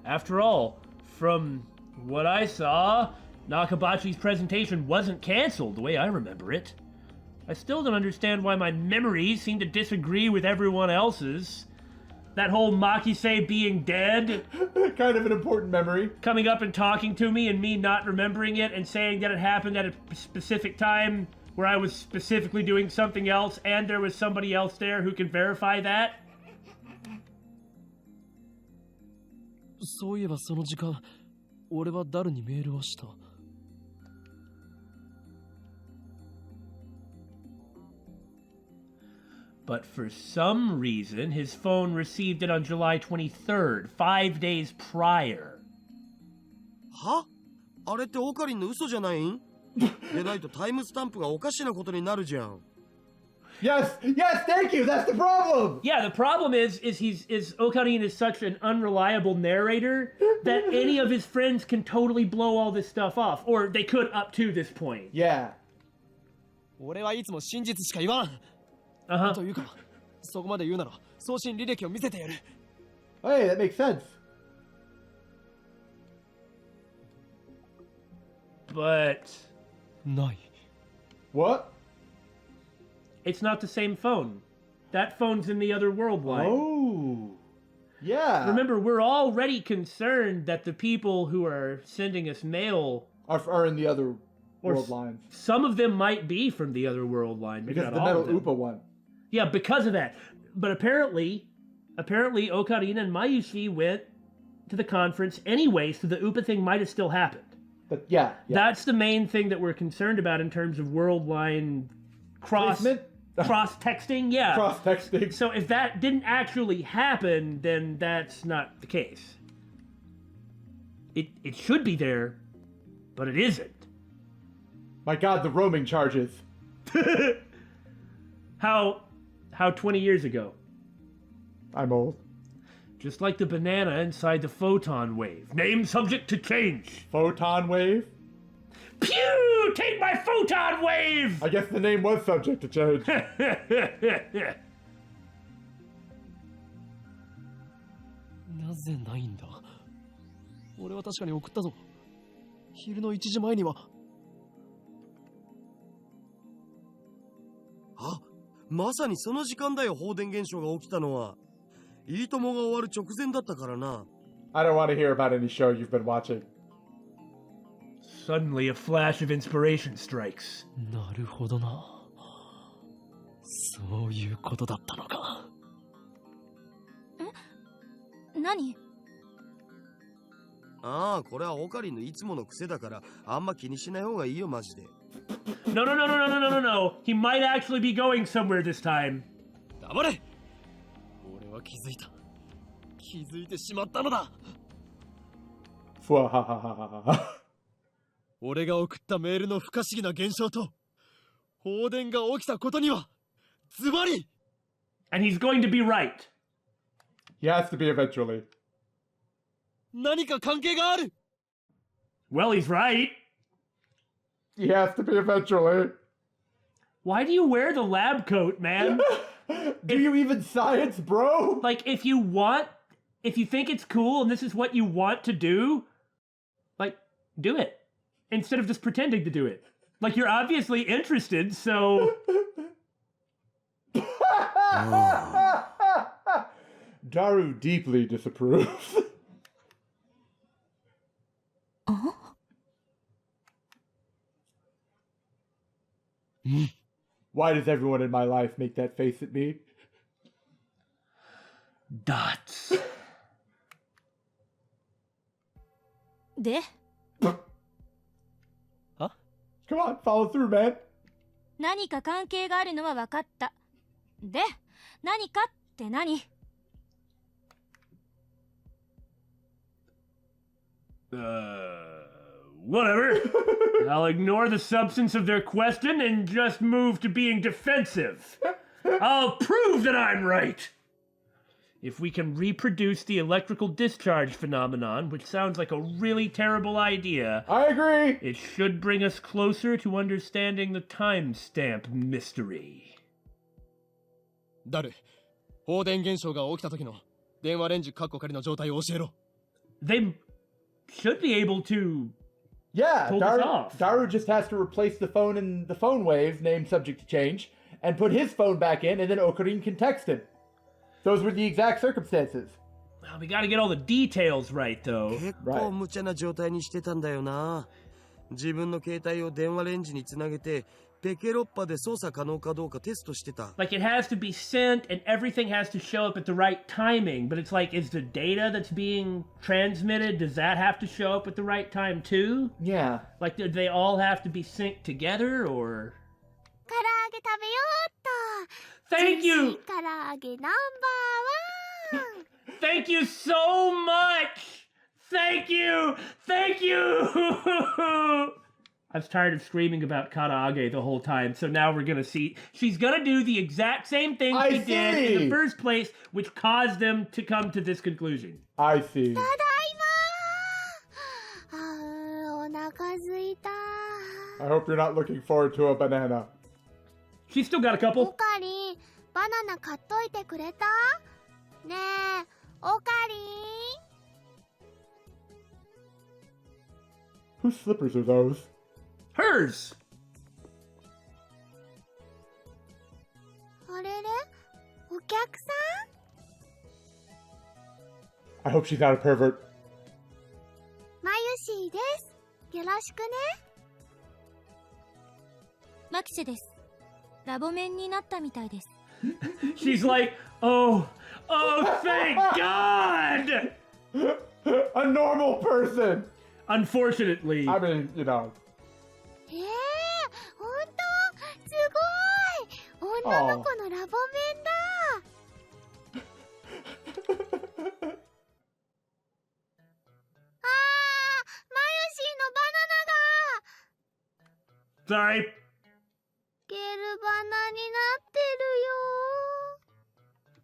After all, from what I saw, Nakabachi's presentation wasn't canceled the way I remember it. I still don't understand why my memories seem to disagree with everyone else's. That whole Makise being dead. Kind of an important memory. Coming up and talking to me and me not remembering it and saying that it happened at a specific time where I was specifically doing something else and there was somebody else there who can verify that. そういえばその時間、俺はダルにメールをした。But for some reason, his phone received it on July 23rd, 5 days prior. は？あれってオカリンの嘘じゃないん？でないとタイムスタンプがおかしなことになるじゃん。Yes, thank you. That's the problem. Yeah, the problem is Okarin is such an unreliable narrator that any of his friends can totally blow all this stuff off, or they could up to this point. Yeah. 俺はいつも真実しか言わん。というか、そこまで言うなら送信履歴を見せてやる。Hey, that makes sense. But ない。What? It's not the same phone. That phone's in the other world line. Oh. Yeah. Remember, we're already concerned that the people who are sending us mail are in the other world lines. Some of them might be from the other world line. Because the Metal Upa one. Yeah, because of that. But apparently Ocarina and Mayushii went to the conference anyway, so the Upa thing might have still happened. But yeah. That's the main thing that we're concerned about in terms of world line cross-texting, yeah. Cross-texting. So if that didn't actually happen, then that's not the case. It should be there, but it isn't. My God, the roaming charges. How 20 years ago? I'm old. Just like the banana inside the photon wave. Name subject to change. Photon wave? Pew! Take my photon wave! I guess the name was subject to change. なぜないんだ。俺は確かに送ったぞ。昼の1時前には。あ、まさにその時間だよ、放電現象が起きたのは。いいともが終わる直前だったからな。I don't want to hear about any show you've been watching. Suddenly a flash of inspiration strikes. なるほどな。そういうことだったのか。何？ああ、これはオカリンのいつもの癖だから、あんま気にしない方がいいよ、マジで。No. He might actually be going somewhere this time. 黙れ！俺は気づいた。気づいてしまったのだ。ふわはははは。俺が送ったメールの不可思議な現象と放電が起きたことにはズバリ And he's going to be right. He has to be eventually. 何か関係がある。 Well, he's right. He has to be eventually. Why do you wear the lab coat, man? Do you even science, bro? Like, if you think it's cool and this is what you want to do, like, do it. Instead of just pretending to do it. Like, you're obviously interested, so... Daru deeply disapproves. Why does everyone in my life make that face at me? Dots. で Come on, follow through, man. 何か関係があるのは分かった。で、何かって何？ Whatever. I'll ignore the substance of their question and just move to being defensive. I'll prove that I'm right. If we can reproduce the electrical discharge phenomenon, which sounds like a really terrible idea, I agree. it should bring us closer to understanding the timestamp mystery. 誰放電現象が起きた時の電話レンジカッコ仮の状態を教えろ。 They should be able to. Yeah, Pull this off. Daru just has to replace the phone in the phone wave, name subject to change, and put his phone back in, and then Okarin can text him. Those were the exact circumstances. Well, we gotta get all the details right, though. 結構無茶な状態にしてたんだよな。自分の携帯を電話レンジにつなげてペケロッパで操作可能かどうかテストしてた。 Like, it has to be sent and everything has to show up at the right timing, but it's like, is the data that's being transmitted, does that have to show up at the right time too? Yeah. Like, do they all have to be synced together, or? 唐揚げ食べようっと。 Thank you! 唐揚げナンバーワン。 Thank you so much! Thank you! Thank you! I was tired of screaming about karaage the whole time, so now we're gonna see. She's gonna do the exact same thing she did in the first place, which caused them to come to this conclusion. I see. ただいま。お腹すいた。 I hope you're not looking forward to a banana. She's still got a オ couple. カリン、バナナ買っといてくれた？ねえ、オカリン。 Whose slippers are those? Hers! あれれ？お客さん？ I hope she's not a pervert. マユシーです。よろしくね。マキセです。ラボメンになったみたいです。 She's like, oh, thank God! A normal person! Unfortunately. I mean, you know. ほんと？すごい！女の子のラボメンだ。マユシーのバナナが Sorry. ゲルバナになってるよ。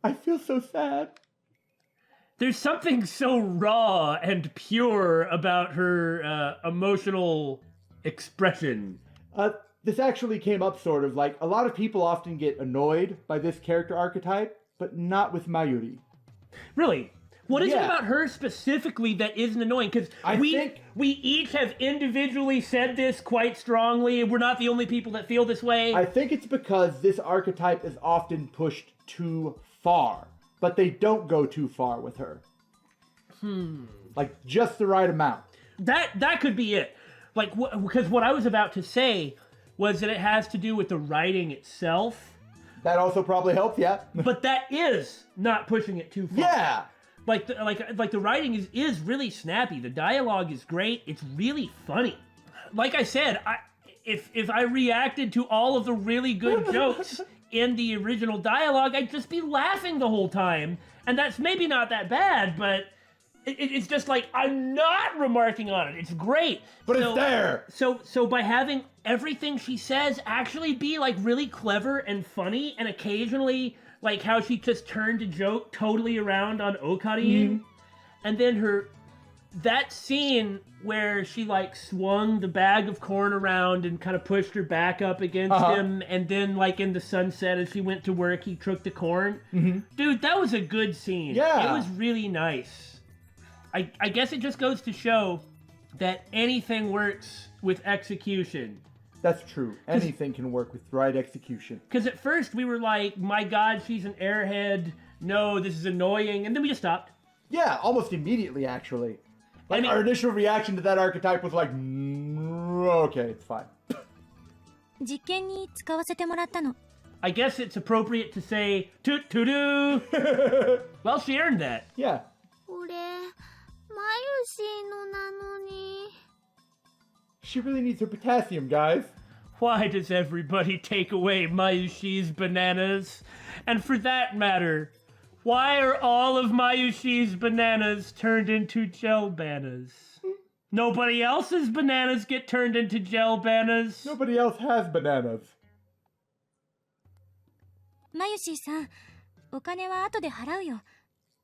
I feel so sad. There's something so raw and pure about her emotional expression. This actually came up sort of like a lot of people often get annoyed by this character archetype, but not with Mayuri. Really? What is it Yeah. about her specifically that isn't annoying? Because we each have individually said this quite strongly. We're not the only people that feel this way. I think it's because this archetype is often pushed too far, but they don't go too far with her. Like just the right amount. That could be it. Like, because what I was about to say was that it has to do with the writing itself. That also probably helps, yeah. But that is not pushing it too far. Yeah! Like the writing is really snappy. The dialogue is great. It's really funny. Like I said, if I reacted to all of the really good jokes in the original dialogue, I'd just be laughing the whole time. And that's maybe not that bad, but it's just like, I'm not remarking on it. It's great. But it's there! So by having everything she says actually be like really clever and funny, and occasionally like how she just turned a joke totally around on Okarin, and then her that scene where she like swung the bag of corn around and kind of pushed her back up against him, and then like in the sunset as she went to work, he took the corn. Dude, that was a good scene. Yeah. It was really nice. I guess it just goes to show that anything works with execution. That's true. Anything can work with right execution. Because at first we were like, my God, she's an airhead. No, this is annoying. And then we just stopped. Yeah, almost immediately, actually. Like, our initial reaction to that archetype was like, okay, it's fine. 実験に使わせてもらったの。 I guess it's appropriate to say, toot toot-oo. Well, she earned that. Yeah. これ、マユシーのなのに。 She really needs her potassium, guys. Why does everybody take away Mayushii's bananas? And for that matter, why are all of Mayushii's bananas turned into gel bananas? Nobody else's bananas get turned into gel bananas. Nobody else has bananas. マユシーさん、お金は後で払うよ。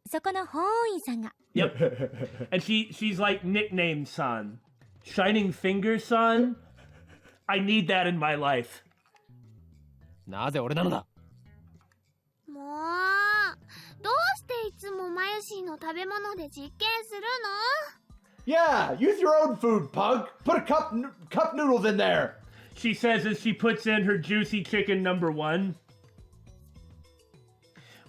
そこの法院さんが。 Yep. And she's like nicknamed San. Shining Finger San? I need that in my life. なぜ俺なのだ。もう、どうしていつもマユシーの食べ物で実験するの？ Yeah, use your own food, pug. Put a cup noodles in there. She says as she puts in her juicy chicken #1.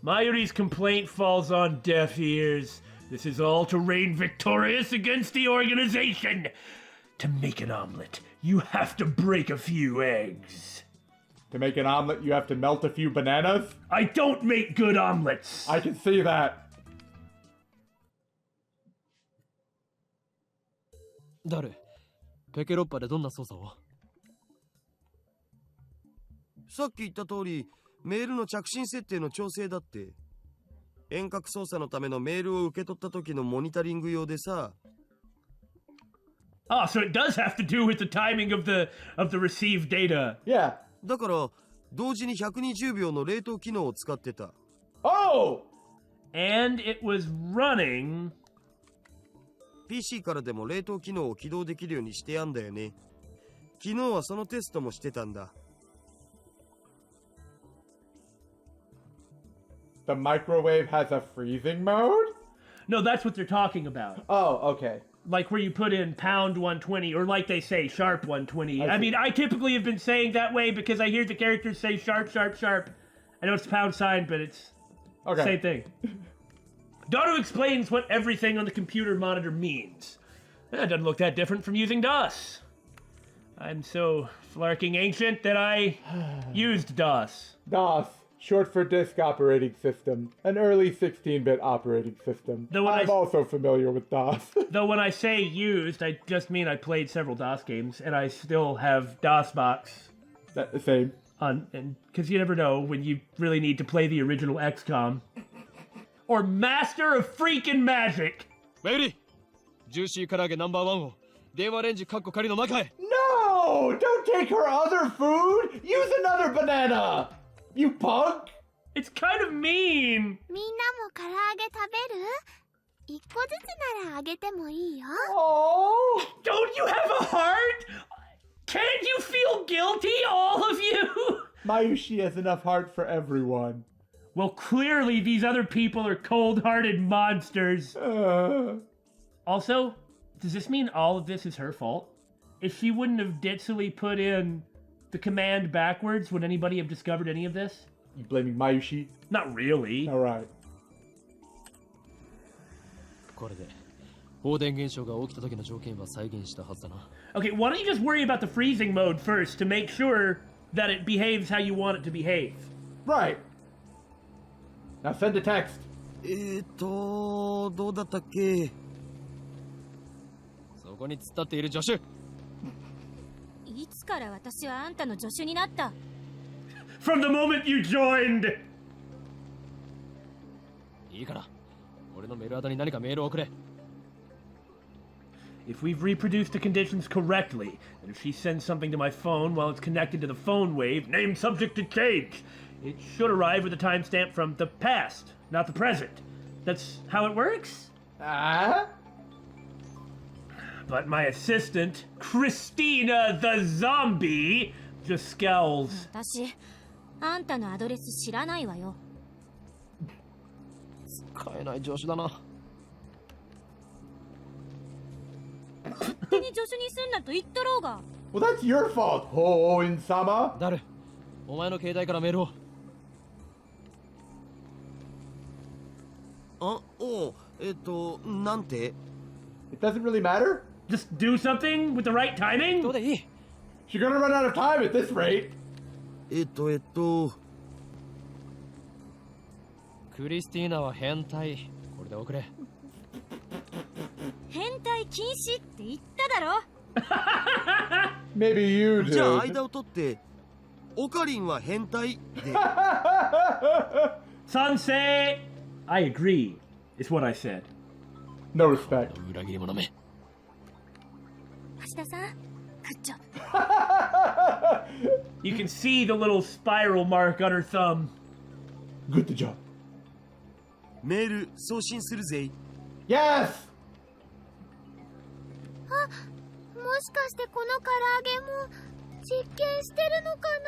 Mayuri's complaint falls on deaf ears. This is all to reign victorious against the organization. To make an omelet, you have to break a few eggs. To make an omelet, you have to melt a few bananas? I don't make good omelets. I can see that. 誰？ペケロッパでどんな操作を？さっき言った通り、メールの着信設定の調整だって。遠隔操作のためのメールを受け取った時のモニタリング用でさ。Oh, so it does have to do with the timing of the received data. Yeah. だから同時に120秒の冷凍機能を使ってた。Oh! And it was running. PC からでも冷凍機能を起動できるようにしてやんだよね。昨日はそのテストもしてたんだ。The microwave has a freezing mode? No, that's what they're talking about. Oh, okay. Like where you put in pound 120, or like they say, sharp 120. I see. mean, I typically have been saying that way because I hear the characters say sharp, sharp, sharp. I know it's pound sign, but it's Okay. same thing. Daru explains what everything on the computer monitor means. It doesn't look that different from using DOS. I'm so flarking ancient that I used DOS. DOS, short for Disk Operating System, an early 16-bit operating system. Though when I'm also familiar with DOS. Though when I say used, I just mean I played several DOS games, and I still have DOS box That the same. on, and because you never know when you really need to play the original XCOM. Or Master of Freaking Magic! マユリ、ジューシー唐揚げナンバー1を電話レンジカッコ仮の中へ。No! Don't take her other food! Use another banana! You punk! It's kind of mean! みんなも唐揚げ食べる？一個ずつならあげてもいいよ。 Oh! Don't you have a heart? Can't you feel guilty, all of you? Mayushii has enough heart for everyone. Well, clearly these other people are cold-hearted monsters. Also, does this mean all of this is her fault? If she wouldn't have ditzily put in the command backwards, would anybody have discovered any of this? You blaming Mayushii? Not really. Alright. これで放電現象が起きた時の条件は再現したはずだな。Okay, why don't you just worry about the freezing mode first to make sure that it behaves how you want it to behave? Right. Now send a text. どうだったっけ？そこに突っ立っている助手。いつから私はあんたの助手になった？ From the moment you joined! いいから、俺のメールアドに何かメールを送れ。If we've reproduced the conditions correctly, and if she sends something to my phone while it's connected to the phone wave, name subject to change, it should arrive with a timestamp from the past, not the present. That's how it works? Ah? But my assistant, Christina the Zombie, just scowls. 私あんたのアドレス知らないわよ。使えない助手だな。勝手に助手にすんなと言ったろうが。Well, that's your fault, Hououin Sama. ダル、お前の携帯からメールを。あ、おう、なんて It doesn't really matter. Just do something with the right ど timing? うでいい？ You're gonna run out of time at this rate. クリスティーナは変態。これで送れ。変態禁止って言っただろ。Maybe you じゃあ do. 間を取ってオカリンは変態で Sansei! I agree, is what I said. No respect. 裏切り者め。橋田さん、グッジョブ。You can see the little spiral mark on her thumb. Good job. メール送信するぜ Yes. もしかしてこの唐揚げも実験してるのかな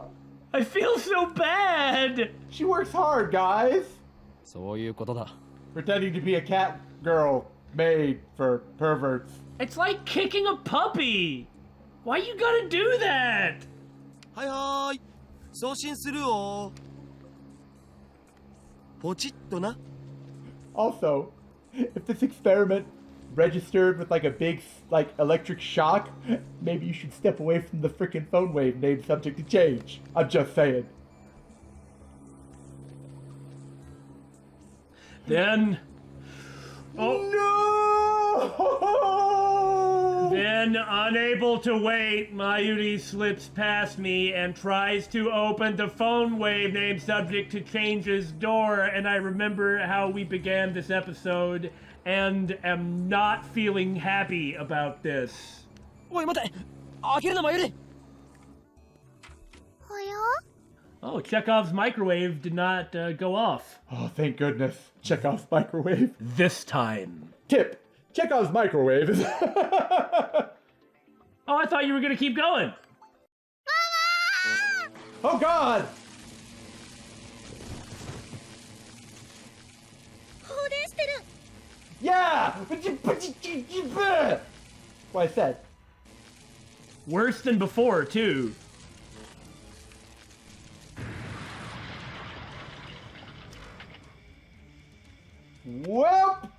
Oh. I feel so bad! She works hard, guys. そういうことだ。 Pretending to be a cat girl made for perverts. It's like kicking a puppy! Why you gotta do that? はいはーい送信するよポチッとな Also, if this experiment registered with like a big like electric shock, maybe you should step away from the frickin' phone wave named subject to change. I'm just saying. Then... Oh, No! then, unable to wait, Mayuri slips past me and tries to open the phone wave named subject to change's door, and I remember how we began this episode and am not feeling happy about this. おい待て、開けるなマユリ。おや Oh, Chekhov's microwave did not go off. Oh, thank goodness. Chekhov's microwave. This time. Tip. Chekhov's microwave is... Oh, I thought you were gonna keep going. Oh, God! 放電してる。 Yeah! What I said. Worse than before, too. Well...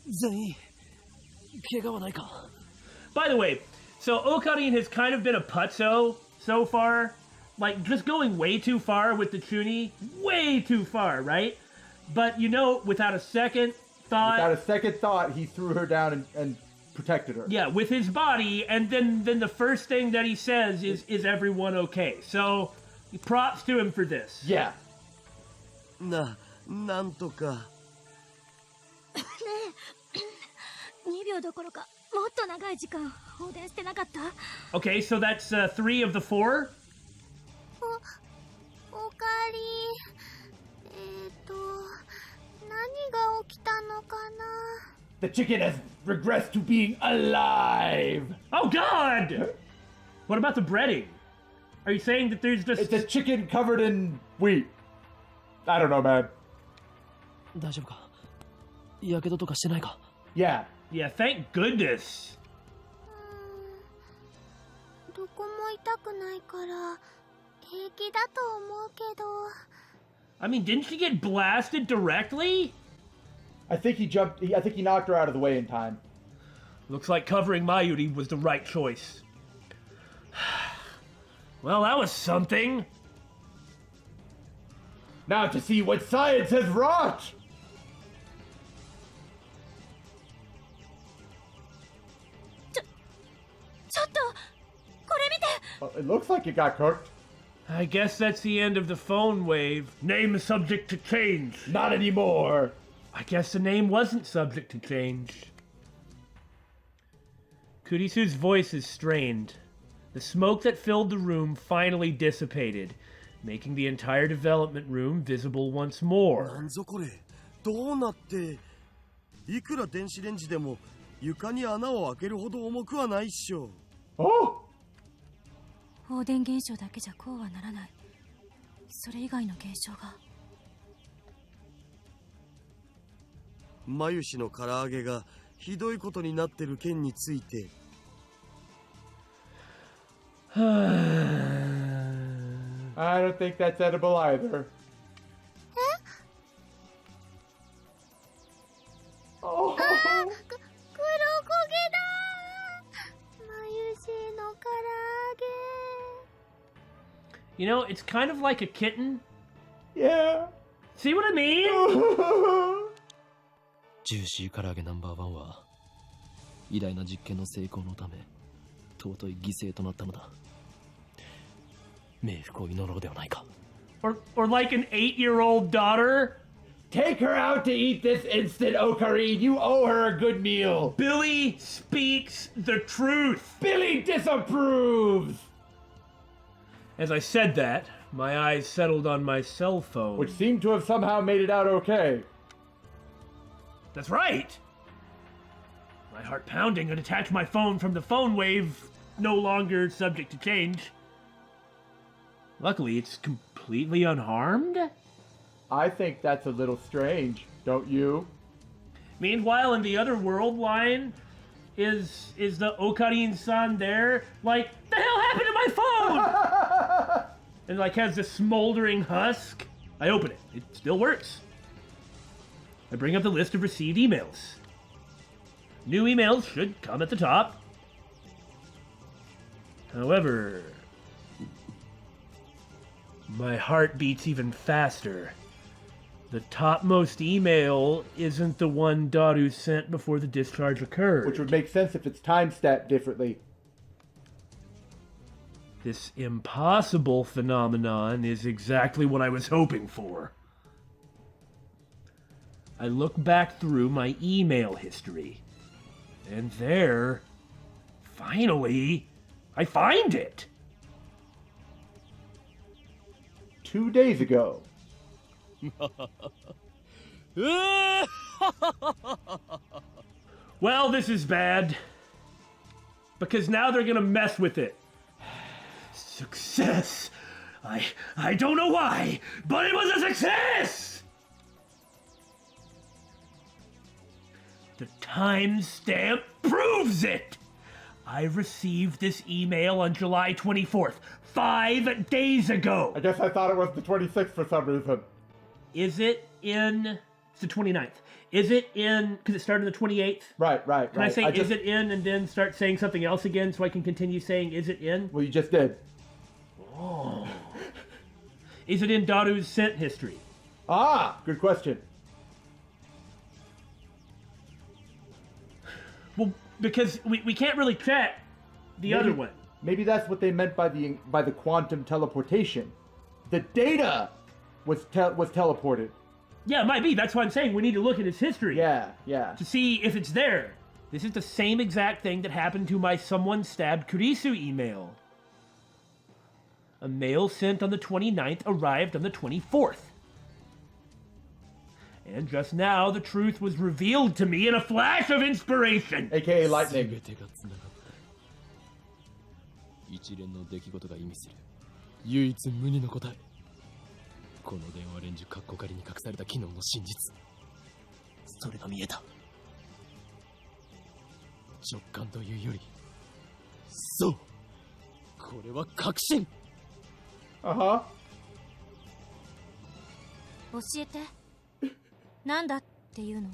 全員怪我はないか。 By the way, so Okarin has kind of been a putzo so far. Like, just going way too far with the Chuni. Way too far, right? But, you know, without a second thought... Without a second thought, he threw her down and protected her. Yeah, with his body, and then the first thing that he says is everyone okay? So, props to him for this. Yeah. なんとか2秒どころかもっと長い時間放電してなかった。 Okay, so that's 3 of the 4? おかえり何が起きたのかな The chicken has regressed to being alive! Oh, God! What about the breading? Are you saying that there's just... It's a chicken covered in wheat. I don't know, man. 大丈夫か。やけどとかしてないか。 Yeah. Yeah, thank goodness. どこも痛くないから平気だと思うけど I mean, didn't she get blasted directly? I think he knocked her out of the way in time. Looks like covering Mayuri was the right choice. Well, that was something. Now to see what science has wrought! ちょっとこれ見て。 Well, it looks like it got cooked. I guess that's the end of the phone wave. Name is subject to change. Not anymore. I guess the name wasn't subject to change. Kurisu's voice is strained. The smoke that filled the room finally dissipated, making the entire development room visible once な more. んぞこれ、どうなって。いくら電子レンジでも床に穴を開けるほど重くはないっしょ。 Oh! 放電現象だけじゃこうはならない。それ以外の現象が。Mayushiiの唐揚げがひどいことになってる件について。I don't think that's edible either. Oh. 黒焦げだ。マユシーの唐揚げ。 You know, it's kind of like a kitten. Yeah. See what I mean? ジューシー唐揚げナンバーワンは偉大な実験の成功のため尊い犠牲となったのだ。冥福を祈ろうではないか。 Or like an 8-year-old daughter. Take her out to eat this instant, Ocarine. You owe her a good meal. Billy speaks the truth. Billy disapproves. As I said that, my eyes settled on my cell phone. Which seemed to have somehow made it out okay. That's right. My heart pounding to detach my phone from the phone wave, no longer subject to change. Luckily, it's completely unharmed. I think that's a little strange, don't you? Meanwhile, in the other world line, is the Ocarine-san there? Like, the hell happened to my phone? And like has this smoldering husk. I open it. It still works. I bring up the list of received emails. New emails should come at the top. However, my heart beats even faster. The topmost email isn't the one Daru sent before the discharge occurred. Which would make sense if it's time-stamped differently. This impossible phenomenon is exactly what I was hoping for. I look back through my email history, and there, finally, I find it. 2 days ago. Well, this is bad. Because now they're gonna mess with it. Success! I don't know why, but it was a success! The timestamp proves it! I received this email on July 24th, 5 days ago. I guess I thought it was the 26th for some reason. Is it in... It's the 29th. Is it in... Because it started on the 28th? Right. Can I say is it in and then start saying something else again so I can continue saying is it in? Well, you just did. Oh. Is it in Daru's sent history? Ah, good question. Well, because we can't really check the other one. Maybe that's what they meant by the quantum teleportation. The data was teleported. Yeah, it might be. That's why I'm saying we need to look at his history. Yeah. To see if it's there. This is the same exact thing that happened to my someone stabbed Kurisu email. A mail sent on the 29th arrived on the 24th. And just now, the truth was revealed to me in a flash of inspiration. AKA lightning. 全てが繋がった。一連の出来事が意味する唯一無二の答え。この電話レンジカッコ仮に隠された機能の真実。それが見えた。直感というより、そう。これは確信。Uh-huh. 教えて。なんだっていうの？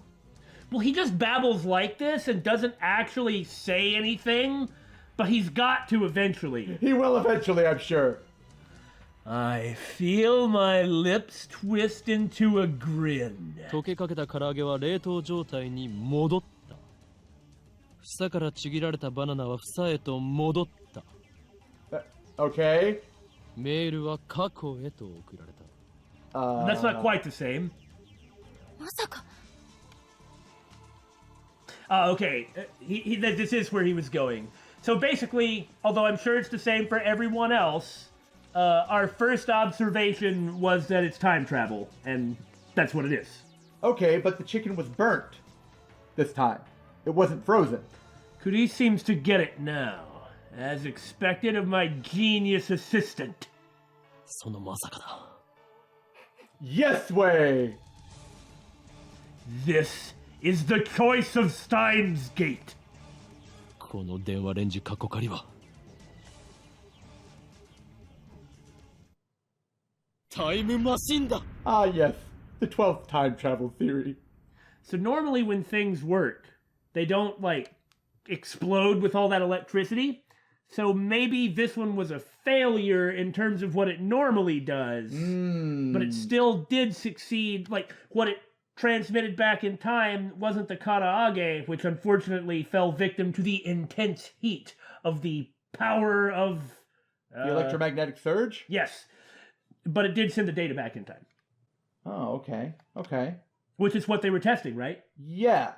Well, he just babbles like this and doesn't actually say anything, but he's got to eventually. He will eventually, I'm sure. I feel my lips twist into a grin. 溶けかけた唐揚げは冷凍状態に戻った。房からちぎられたバナナは房へと戻った。Okay. メールは過去へと送られた。That's not quite the same. まさか。Okay. This is where he was going. So basically, although I'm sure it's the same for everyone else, our first observation was that it's time travel, and that's what it is. Okay, but the chicken was burnt this time. It wasn't frozen. Kuri seems to get it now, as expected of my genius assistant. そのまさかだ。 Yes way! This is the choice of Steins Gate. この電話レンジカッコ仮はタイムマシンだ。 Ah, yes, the 12th time travel theory. So normally when things work, they don't, like, explode with all that electricity. So maybe this one was a failure in terms of what it normally does. But it still did succeed. Like, what it transmitted back in time wasn't the Karaage, which unfortunately fell victim to the intense heat of the power of... The electromagnetic surge? Yes. But it did send the data back in time. Oh, okay. Okay. Which is what they were testing, right? Yeah.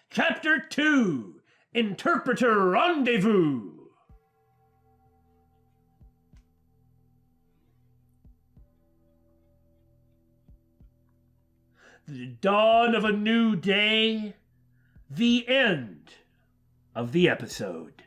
Chapter 2, Interpreter Rendezvous. The dawn of a new day, the end of the episode.